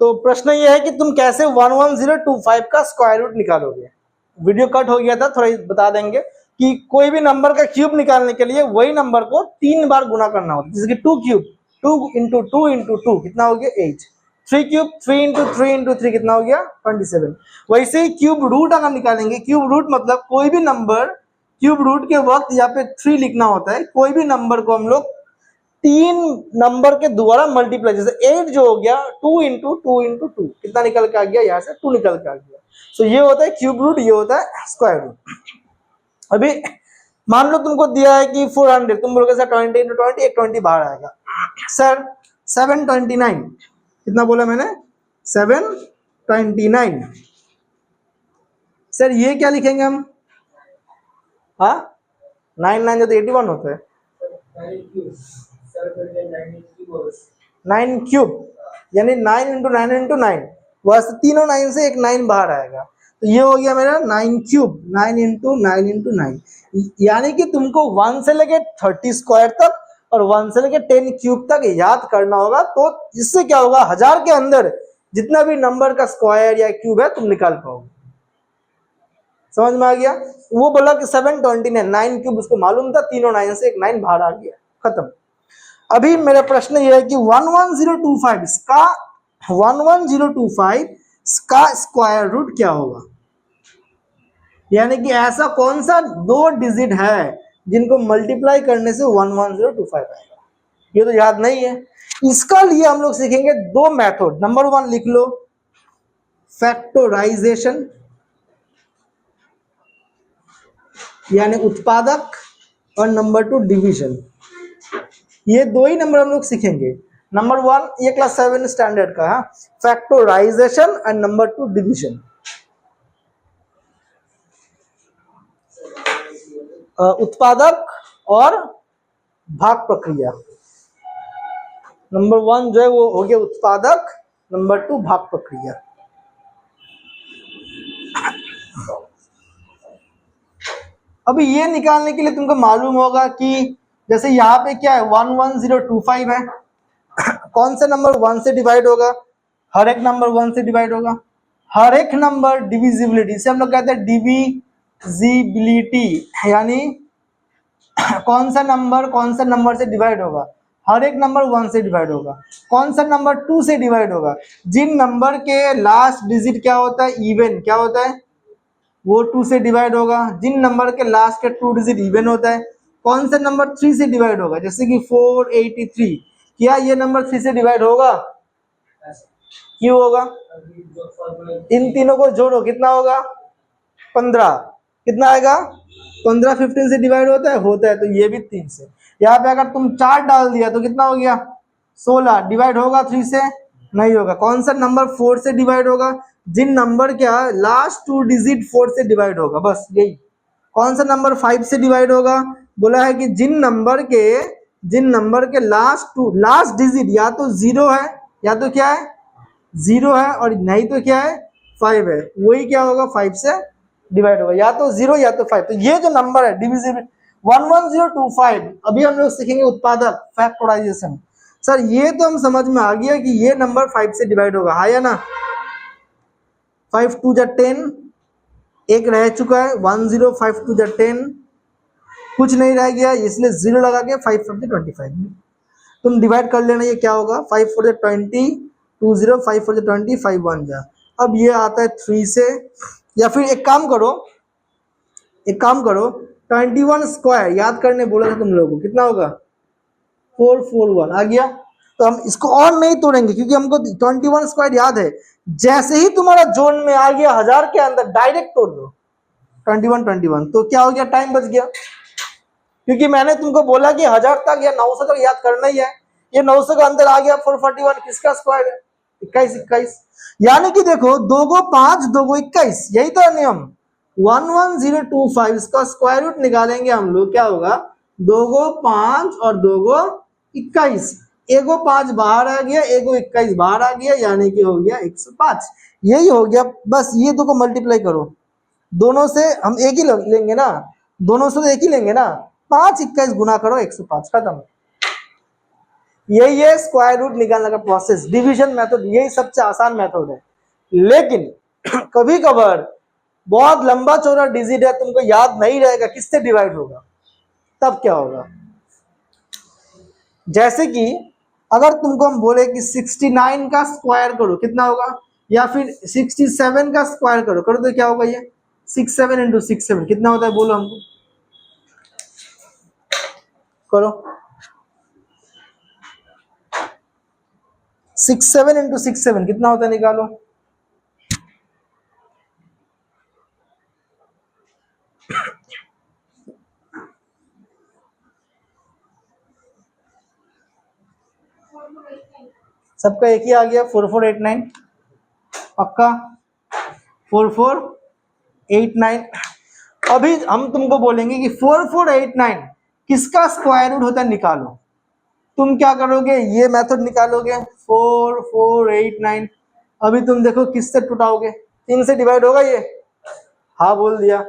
तो प्रश्न यह है कि तुम कैसे 11025 का स्क्वायर रूट निकालोगे। वीडियो कट हो गया था, थोड़ा बता देंगे कि कोई भी नंबर का क्यूब निकालने के लिए वही नंबर को 3 बार गुना करना होता है। जैसे कि 2 क्यूब 2 इंटू 2 इंटू 2 कितना हो गया 8, 3 क्यूब 3 इंटू 3 इंटू 3 कितना हो गया 27। वैसे ही क्यूब रूट अगर निकालेंगे, क्यूब रूट मतलब कोई भी नंबर क्यूब रूट के वक्त यहाँ पे 3 लिखना होता है। कोई भी नंबर को हम लोग 3 नंबर के द्वारा मल्टीप्लाई, जैसे 8 जो हो गया 2 इंटू 2 इंटू 2 कितना निकल के आ गया, यहाँ से 2 निकल के आ गया। तो ये होता है क्यूब रूट, ये होता है स्क्वायर रूट। अभी मान लो तुमको दिया है कि 400, तुम बोलोगे सर 20 इंटू 20, एक 20 बाहर आएगा। सर 729 कितना बोला मैंने, 729। सर ये क्या लिखेंगे हम, हाँ 9 जो तो 81 होता है, 9 क्यूब यानी 9 इंटू 9 इंटू 9, बस तीनों 9 से एक 9 बाहर आएगा। तो ये हो गया मेरा 9 क्यूब, 9 इंटू 9 इंटू 9। यानी कि तुमको 1 से लेके 30 स्क्वायर तक और 1 से लेके 10 क्यूब तक याद करना होगा। तो इससे क्या होगा, 1000 के अंदर जितना भी नंबर का स्क्वायर या क्यूब है तुम निकाल पाओगे। समझ में आ गया। वो बोला कि 729 9 क्यूब उसको मालूम था, तीनों 9 से एक 9 बाहर आ गया, खत्म। अभी मेरा प्रश्न यह है कि 11025 इसका 11025 का स्क्वायर रूट क्या होगा। यानी कि ऐसा कौन सा 2 डिजिट है जिनको मल्टीप्लाई करने से 11025 आएगा, ये तो याद नहीं है। इसका लिए हम लोग सीखेंगे 2 मेथड। नंबर 1 लिख लो, फैक्टराइजेशन यानी उत्पादक, और नंबर 2 डिवीजन। ये 2 ही नंबर हम लोग सीखेंगे। नंबर 1 ये क्लास 7 स्टैंडर्ड का है, फैक्टराइजेशन एंड नंबर 2 डिवीजन। उत्पादक और भाग प्रक्रिया। नंबर 1 जो है वो हो गया उत्पादक, नंबर 2 भाग प्रक्रिया। अभी ये निकालने के लिए तुमको मालूम होगा कि जैसे यहाँ पे क्या है 11025 है, कौन सा नंबर 1 से डिवाइड होगा, हर एक नंबर 1 से डिवाइड होगा। हर एक नंबर डिविजिबिलिटी से हम लोग कहते हैं डिविजिबिलिटी, यानी कौन सा नंबर से डिवाइड होगा, हर एक नंबर 1 से डिवाइड होगा। कौन सा नंबर 2 से डिवाइड होगा, जिन नंबर के लास्ट डिजिट क्या होता है इवन, क्या होता है वो 2 से डिवाइड होगा। जिन नंबर के लास्ट के 2 डिजिट इवन होता है। कौन सा नंबर 3 से डिवाइड होगा, जैसे कि 483, क्या ये नंबर 3 से डिवाइड होगा, क्यों होगा, इन तीनों को जोड़ो कितना होगा 15, कितना आएगा 15, 15 से डिवाइड होता है, तो ये भी 3 से। यहाँ पे अगर तुम 4 डाल दिया तो कितना हो गया 16, डिवाइड होगा 3 से, नहीं होगा। कौन सा नंबर 4 से डिवाइड होगा, जिन नंबर क्या लास्ट 2 डिजिट 4 से डिवाइड होगा, बस यही। कौन सा नंबर 5 से डिवाइड होगा, बोला है कि जिन नंबर के लास्ट डिजिट या तो 0 है, या तो क्या है 0 है, और नहीं तो क्या है 5 है, वही क्या होगा 5 से डिवाइड होगा, या तो 0 या तो 5। तो ये जो नंबर है डिविजिबल 11025। अभी हम लोग सीखेंगे उत्पादक, फैक्टराइजेशन। सर ये तो हम समझ में आ गया कि ये नंबर 5 से डिवाइड होगा, हाँ या ना। 5 2 जा 10, एक रह चुका है 10, 5 2 जा 10, कुछ नहीं रह गया, इसलिए 0 लगा के 5 4 25 तुम डिवाइड कर लेना। ये क्या होगा 5 4 20, 2 0, 5 4 20, 5 1 जा। अब ये आता है 3 से, या फिर एक काम करो 21 स्क्वायर याद करने बोला था तुम लोगों को, कितना होगा 441 आ गया। तो हम इसको और नहीं तोड़ेंगे क्योंकि हमको 21 स्क्वायर याद है। जैसे ही तुम्हारा जोन में आ गया 1000 के अंदर डायरेक्ट तोड़ दो 21, तो क्या हो गया टाइम बच गया। क्योंकि मैंने तुमको बोला कि 1000 तक या 900 तक याद करना ही है। ये 900 के अंदर आ गया 441, किसका स्क्वायर है 21। यानी कि देखो 2 को 5, 2 को 21, यही तो नियम। 11025 इसका स्क्वायर रूट निकालेंगे हम लोग, क्या होगा 2 को 5 और 2 को 21। एगो 5 बाहर आ गया, एगो 21 बाहर आ गया, यानी कि हो गया 105। यही हो गया, बस ये दो को मल्टीप्लाई करो, दोनों से हम एक ही लेंगे ना, दोनों से तो एक ही लेंगे ना, 5 21 गुना करो 105, खत्म। यही है स्क्वायर रूट निकालने का प्रोसेस, डिवीजन मेथड, यही सबसे आसान मेथड है। लेकिन कभी कभार बहुत लंबा चौड़ा डिजिट है, तुमको याद नहीं रहेगा किससे डिवाइड होगा, तब क्या होगा? जैसे कि अगर तुमको हम बोले कि 69 का स्क्वायर करो, कितना होगा? या फिर 67 का स्क्वायर करो, करो तो क्या होगा? ये 67 इंटू 67 कितना होता है, बोलो हमको, करो। 67 इंटू 67 कितना होता है, निकालो। सबका एक ही आ गया, 4489 पक्का, 4489। अभी हम तुमको बोलेंगे कि 4489 किसका स्क्वायर रूट होता है, निकालो। तुम क्या करोगे, ये मेथड निकालोगे, 4489। अभी तुम देखो किससे टुटाओगे, 3 से डिवाइड होगा ये, हाँ बोल दिया,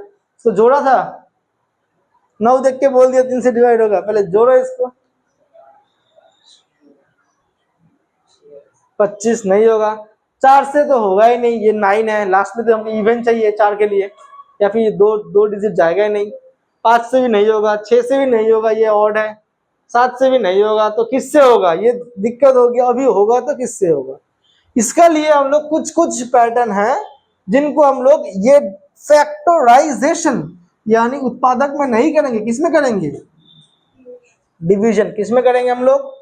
तो जोड़ा था, 9 देख के बोल दिया 3 से डिवाइड होगा, पहले जोड़ो इसको, 25 नहीं होगा, 4 से तो होगा ही नहीं, ये 9 है, लास्ट में तो हमको इवन चाहिए 4 के लिए, या फिर दो दो डिजिट जाएगा ही नहीं। 5 से भी नहीं होगा, 6 से भी नहीं होगा, ये ऑड है, 7 से भी नहीं होगा, तो किससे होगा, ये दिक्कत होगी। अभी होगा तो किससे होगा? इसका लिए हम लोग कुछ कुछ पैटर्न है जिनको हम लोग ये फैक्टराइजेशन यानी उत्पादक में नहीं करेंगे, किसमें करेंगे? डिवीजन। किसमें करेंगे हम लोग?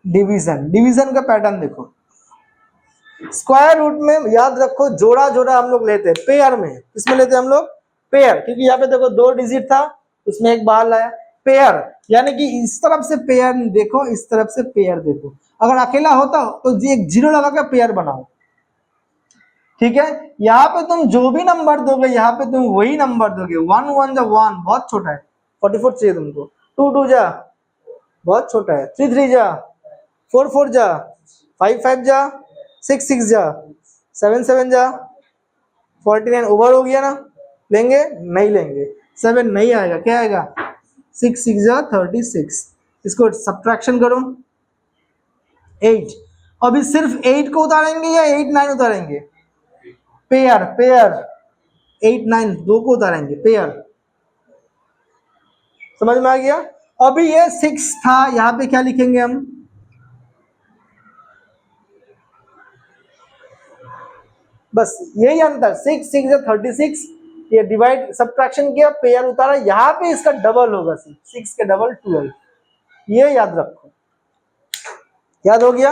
डिवीजन। डिवीजन का पैटर्न देखो, स्क्वायर रूट में याद रखो जोड़ा जोड़ा हम लोग लेते हैं, पेयर में किसमें लेते हैं हम लोग? पेयर, क्योंकि यहाँ पे देखो 2 डिजिट था, उसमें एक बाहर लाया, पेयर यानी कि इस तरफ से पेयर देखो, इस तरफ से पेयर देखो, अगर अकेला होता तो एक 0 लगा कर पेयर बनाओ, ठीक है। यहाँ पे तुम जो भी नंबर दोगे, यहाँ पे तुम वही नंबर दोगे, 1 1 जा 1 बहुत छोटा है, 44 चाहिए तुमको, 2 2 जा बहुत छोटा है, 3 3 जा, 4 4 जा, 5 5 जा, 6 6 जा, 7 7 जा, 49 ओवर हो गया ना, लेंगे? नहीं लेंगे, 7 नहीं आएगा, क्या आएगा? 6 6 जा 36, इसको सब्ट्रैक्शन करो, 8। अभी सिर्फ 8 को उतारेंगे या 8 9 उतारेंगे? पेयर, पेयर 8 9 दो को उतारेंगे, पेयर, समझ में आ गया? अभी ये 6 था, यहाँ पे क्या लिखेंगे हम? बस यही अंतर, 6 6 या 36, ये डिवाइड सब्ट्रैक्शन किया, पेयर उतारा, यहाँ पे इसका डबल होगा, 6 के डबल 12, ये याद रखो, याद हो गया?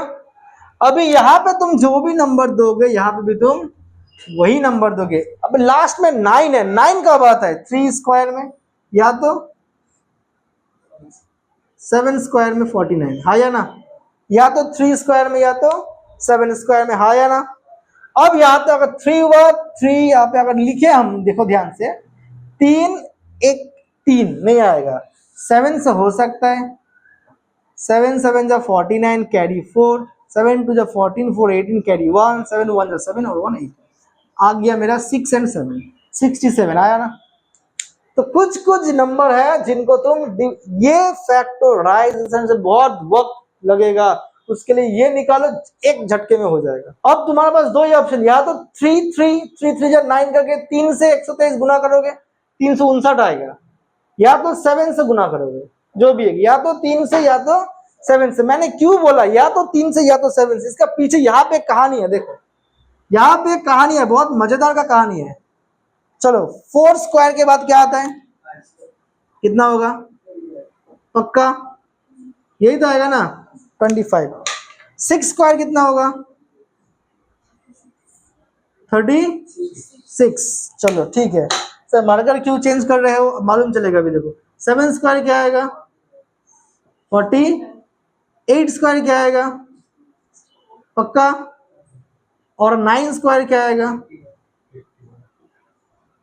अभी यहाँ पे तुम जो भी नंबर दोगे, यहाँ पे भी तुम वही नंबर दोगे। अब लास्ट में 9 है, 9 कब आता है? 3 स्क्वायर में, या तो 7 स्क्वायर में 49, हाँ या ना? या तो 3 स्क्वायर में, या तो 7 स्क्वायर में, हाँ या ना? अब यहाँ पे अगर 3 हुआ, 3 यहाँ पे अगर लिखे हम, देखो ध्यान से, 3 1 3 नहीं आएगा, 7 से हो सकता है, 7 7 जा 49 कैरी 4, 7 2 जा 14 4 18 कैरी 1, 7 1 जा 7 और 1 8, आ गया मेरा 6 एंड 7 67, आया ना? तो कुछ कुछ नंबर है जिनको तुम ये फैक्टराइजेशन से बहुत वक्त लगेगा, उसके लिए ये निकालो, एक झटके में हो जाएगा। अब तुम्हारे पास दो ही ऑप्शन, या तो 3 3 3 3 जा 9 करके 3 से 123 गुना करोगे, 359 आएगा, या तो 7 से गुना करोगे, जो भी है, या तो 3 से या तो 7 से। मैंने क्यों बोला या तो 3 से या तो 7 से? इसका पीछे यहाँ पे कहानी है, देखो यहाँ पे कहानी है, बहुत मजेदार का कहानी है। चलो 4 स्क्वायर के बाद क्या आता है? कितना होगा? पक्का यही तो आएगा ना, 25। 6 स्क्वायर कितना होगा? 36। चलो ठीक है सर, मार्कर क्यों चेंज कर रहे हो मालूम चलेगा अभी, देखो 7 स्क्वायर क्या आएगा? 48 स्क्वायर क्या आएगा? पक्का। और 9 स्क्वायर क्या आएगा?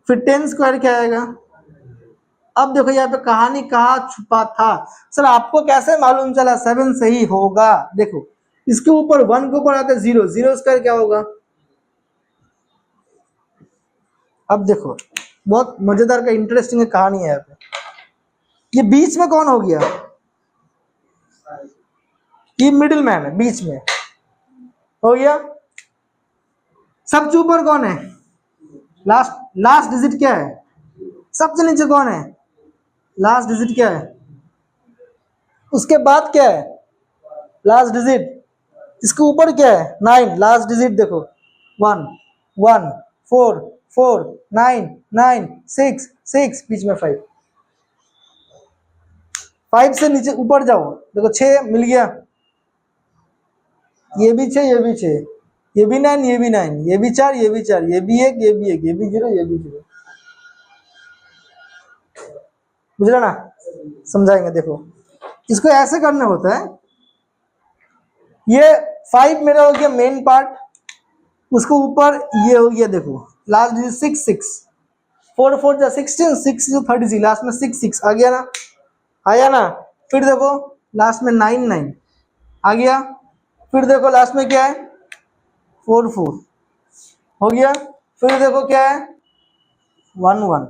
फिर 10 स्क्वायर क्या आएगा? अब देखो यहाँ पे कहानी कहाँ छुपा था। सर आपको कैसे मालूम चला 7 सही होगा? देखो इसके ऊपर 1 के ऊपर आता है 0, 0 स्क्वायर क्या होगा? अब देखो बहुत मजेदार का इंटरेस्टिंग कहानी है यहाँ पे। ये बीच में कौन हो गया? ये मिडिल मैन है बीच में, हो गया। सबसे ऊपर कौन है? लास्ट डिजिट क्या है? सबसे नीचे कौन है? लास्ट डिजिट क्या है? उसके बाद क्या है? Last digit. इसके ऊपर क्या है? 9, लास्ट डिजिट देखो 1 1 4 4 9 9 6 6, बीच में 5, 5 से नीचे ऊपर जाओ देखो 6 मिल गया। ये भी 6, ये भी 6, ये भी 9, ये भी 9, ये भी 4, ये भी 4, ये भी 1, ये भी 1, ये भी 0, ये भी 0। बुझला ना? समझाएंगे। देखो इसको ऐसे करना होता है। ये 5 मेरा हो गया मेन पार्ट, उसके ऊपर ये हो गया देखो लास्ट डिजिट 6 6, 4 4 जा 16, 6 जो 36, लास्ट में 6 6 आ गया ना? आया ना? फिर देखो लास्ट में 9 9 आ गया। फिर देखो लास्ट में क्या है? 4 4 हो गया। फिर देखो क्या है? 1 1,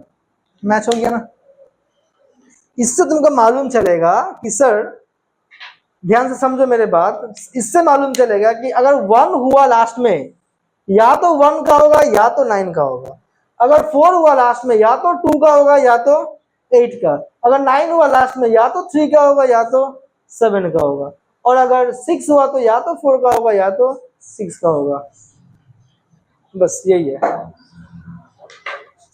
मैच हो गया ना? इससे तुमको मालूम चलेगा कि सर ध्यान से समझो मेरे बात, इससे मालूम चलेगा कि अगर 1 हुआ लास्ट में या तो 1 का होगा या तो 9 का होगा। अगर 4 हुआ लास्ट में या तो 2 का होगा या तो 8 का। अगर 9 हुआ लास्ट में या तो 3 का होगा या तो 7 का होगा। और अगर 6 हुआ तो या तो 4 का होगा या तो 6 का होगा। बस यही है,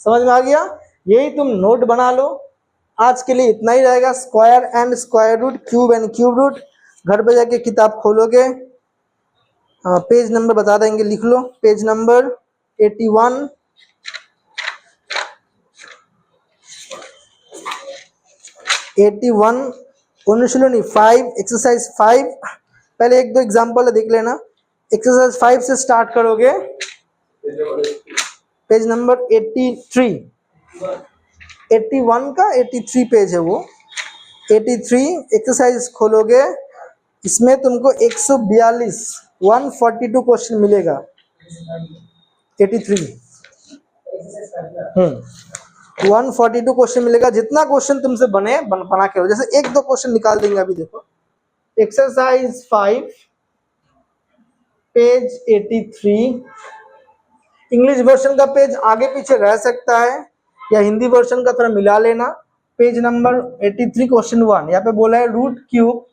समझ में आ गया? यही तुम नोट बना लो। आज के लिए इतना ही रहेगा। Square and square root, cube and cube root घर पे जाके किताब खोलोगे, पेज नंबर बता देंगे, लिख लो। पेज नंबर 81, 81 अनुशीलनी 5 एक्सरसाइज 5। पहले 1 2 एग्जाम्पल देख लेना। एक्सरसाइज 5 से स्टार्ट करोगे, पेज नंबर 83, 81 का 83 पेज है वो। 83 एक्सरसाइज खोलोगे, इसमें तुमको 142 142 क्वेश्चन मिलेगा। 83 142 क्वेश्चन मिलेगा। जितना क्वेश्चन तुमसे बना के, जैसे 1 2 क्वेश्चन निकाल देंगे अभी। देखो एक्सरसाइज 5 पेज 83, इंग्लिश वर्जन का पेज आगे पीछे रह सकता है या हिंदी वर्जन का थोड़ा मिला लेना। पेज नंबर 83 क्वेश्चन 1, यहाँ पे बोला है रूट क्यूब,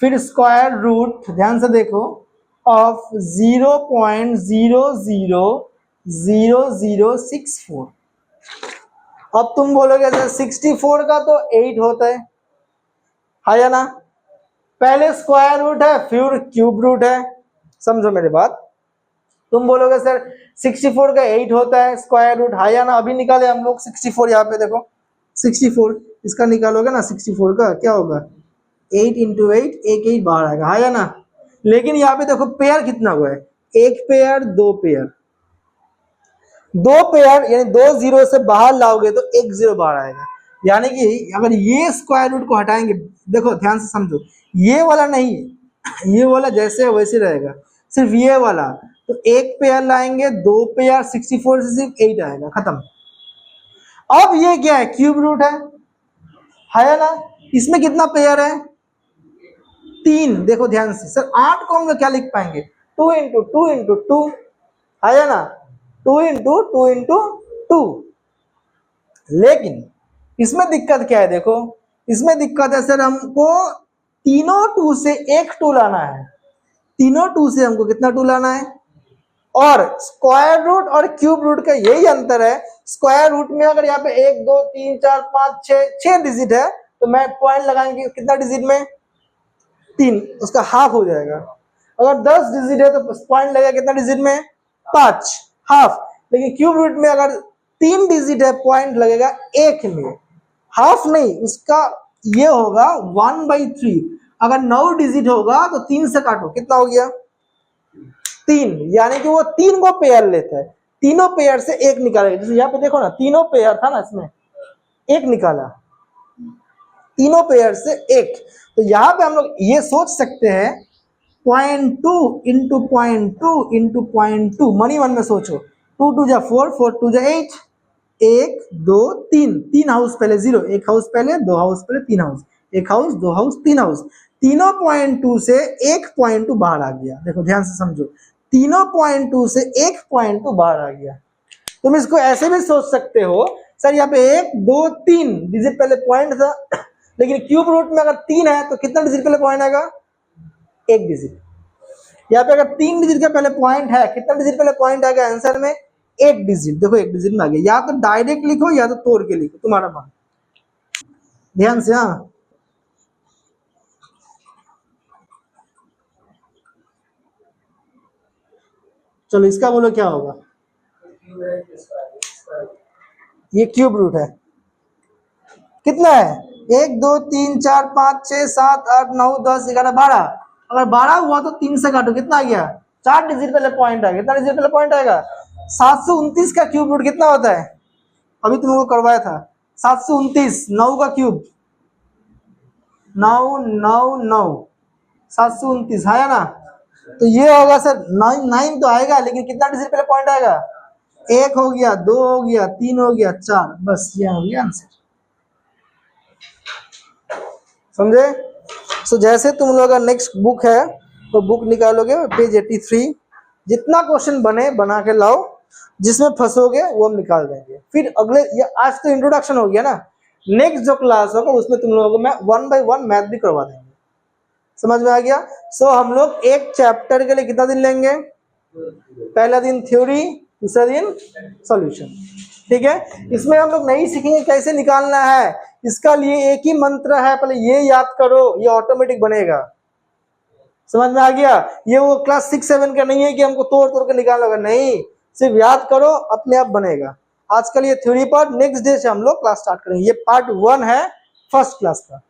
फिर स्क्वायर रूट, ध्यान से देखो, ऑफ 0.000064। अब तुम बोलोगे सर 64 का तो 8 होता है या ना? पहले स्क्वायर रूट है फिर क्यूब रूट है, समझो मेरी बात। तुम बोलोगे सर 64 का 8 होता है स्क्वायर रूट, हाँ या ना? अभी निकाले हम लोग 64। यहाँ पे देखो 64 इसका निकालोगे ना, 64 का क्या होगा? 8 इंटू 8, 1 8 बाहर आएगा, हाँ या ना? लेकिन यहाँ पे देखो पेयर कितना हुआ है? 1 पेयर 2 पेयर, 2 पेयर यानी 2 0 से बाहर लाओगे तो 1 0 बाहर आएगा। यानी कि अगर ये स्क्वायर रूट को हटाएंगे, देखो ध्यान से समझो, ये वाला नहीं, ये वाला जैसे वैसे रहेगा, सिर्फ ये वाला। तो 1 पेयर लाएंगे, 2 पेयर, 64 से सिर्फ 8 आएगा, खत्म। अब ये क्या है? क्यूब रूट है ना? इसमें कितना पेयर है? 3। देखो ध्यान से, सर 8 को हम लोग क्या लिख पाएंगे? 2 इंटू 2 इंटू 2, है ना? 2 इंटू 2 इंटू 2। लेकिन इसमें दिक्कत क्या है? देखो इसमें दिक्कत है सर, हमको तीनों 2 से एक 2 लाना है। तीनों 2 से हमको कितना 2 लाना है? और स्क्वायर रूट और क्यूब रूट का यही अंतर है। स्क्वायर रूट में अगर यहाँ पे 1 2 3 4 5 6 डिजिट है तो मैं पॉइंट लगाएंगे कितना डिजिट में? 3, उसका हाफ हो जाएगा। अगर 10 डिजिट है तो पॉइंट लगेगा कितना डिजिट में? 5, हाफ। लेकिन क्यूब रूट में अगर 3 डिजिट है पॉइंट लगेगा 1 में, हाफ नहीं, उसका ये होगा 1/3। अगर 9 डिजिट होगा तो 3 से काटो, कितना हो गया? 3। यानी कि वो 3 को पेयर लेता है, तीनों पेयर से एक निकालेगा। जैसे यहाँ पे देखो ना, तीनों पेयर था ना इसमें, एक निकाला, तीनों पेयर से एक। तो यहाँ पे हम लोग ये सोच सकते हैं 0.2 इंटू 0.2 इंटू 0.2, मनी वन में सोचो, 2 2 जा 4, 4 2 जा 8, 1 2 3, 3 हाउस पहले 0, एक हाउस पहले, 2 हाउस पहले, 3 हाउस, एक हाउस, 2 हाउस, 3 हाउस, तीनों 0.2 से 1.2 बाहर आ गया। देखो ध्यान से समझो, तीनों 0.2 से 1.2 बाहर आ गया। तुम इसको ऐसे भी सोच सकते हो, सर यहाँ पे 1 2 3 डिजिट पहले पॉइंट था, लेकिन क्यूब रूट में अगर 3 है तो कितना डिजिट पहले पॉइंट आएगा? 1 डिजिट। यहाँ पे अगर 3 डिजिट का पहले पॉइंट है, कितना डिजिट पहले पॉइंट आएगा आंसर में? 1 डिजिट। देखो 1 डिजिट में आ गया। या तो डायरेक्ट लिखो या तो तोड़ के लिखो, तुम्हारा मन, ध्यान से। हाँ, चलो इसका बोलो क्या होगा? ये क्यूब रूट है। कितना है? 1 2 3 4 5 6 7 8 9 10 11 12। अगर 12 हुआ तो 3 से काटो, कितना आ गया? 4 डिजिट पहले पॉइंट आएगा। कितना डिजिट पहले पॉइंट आएगा? 729 का क्यूब रूट कितना होता है? अभी तुम लोगों को करवाया था 729, 9 का क्यूब 9 9 9, 729 है ना? तो ये होगा सर 9 तो आएगा, लेकिन कितना डिजिट पहले पॉइंट आएगा? 1 हो गया, 2 हो गया, 3 हो गया, 4, बस ये हो गया आंसर। समझे? सो जैसे तुम लोग का नेक्स्ट बुक है तो बुक निकालोगे पेज 83, जितना क्वेश्चन बने बना के लाओ, जिसमें फंसोगे वो हम निकाल देंगे। फिर अगले, ये आज तो इंट्रोडक्शन हो गया ना, नेक्स्ट जो क्लास होगा उसमें तुम लोगों को मैं 1 बाय 1 मैथ भी करवा देंगे। समझ में आ गया? सो हम लोग एक चैप्टर के लिए कितना दिन लेंगे? पहला दिन थ्योरी, दूसरा दिन सॉल्यूशन। ठीक है? इसमें हम लोग नहीं सीखेंगे कैसे निकालना है, इसका लिए एक ही मंत्र है, पहले ये याद करो, ये ऑटोमेटिक बनेगा। समझ में आ गया? ये वो क्लास 6 7 का नहीं है कि हमको तोड़ तोड़ के निकालना होगा, नहीं, सिर्फ याद करो, अपने आप बनेगा। आजकल ये थ्योरी पार्ट, नेक्स्ट डे से हम लोग क्लास स्टार्ट करेंगे। ये पार्ट 1 है फर्स्ट क्लास का।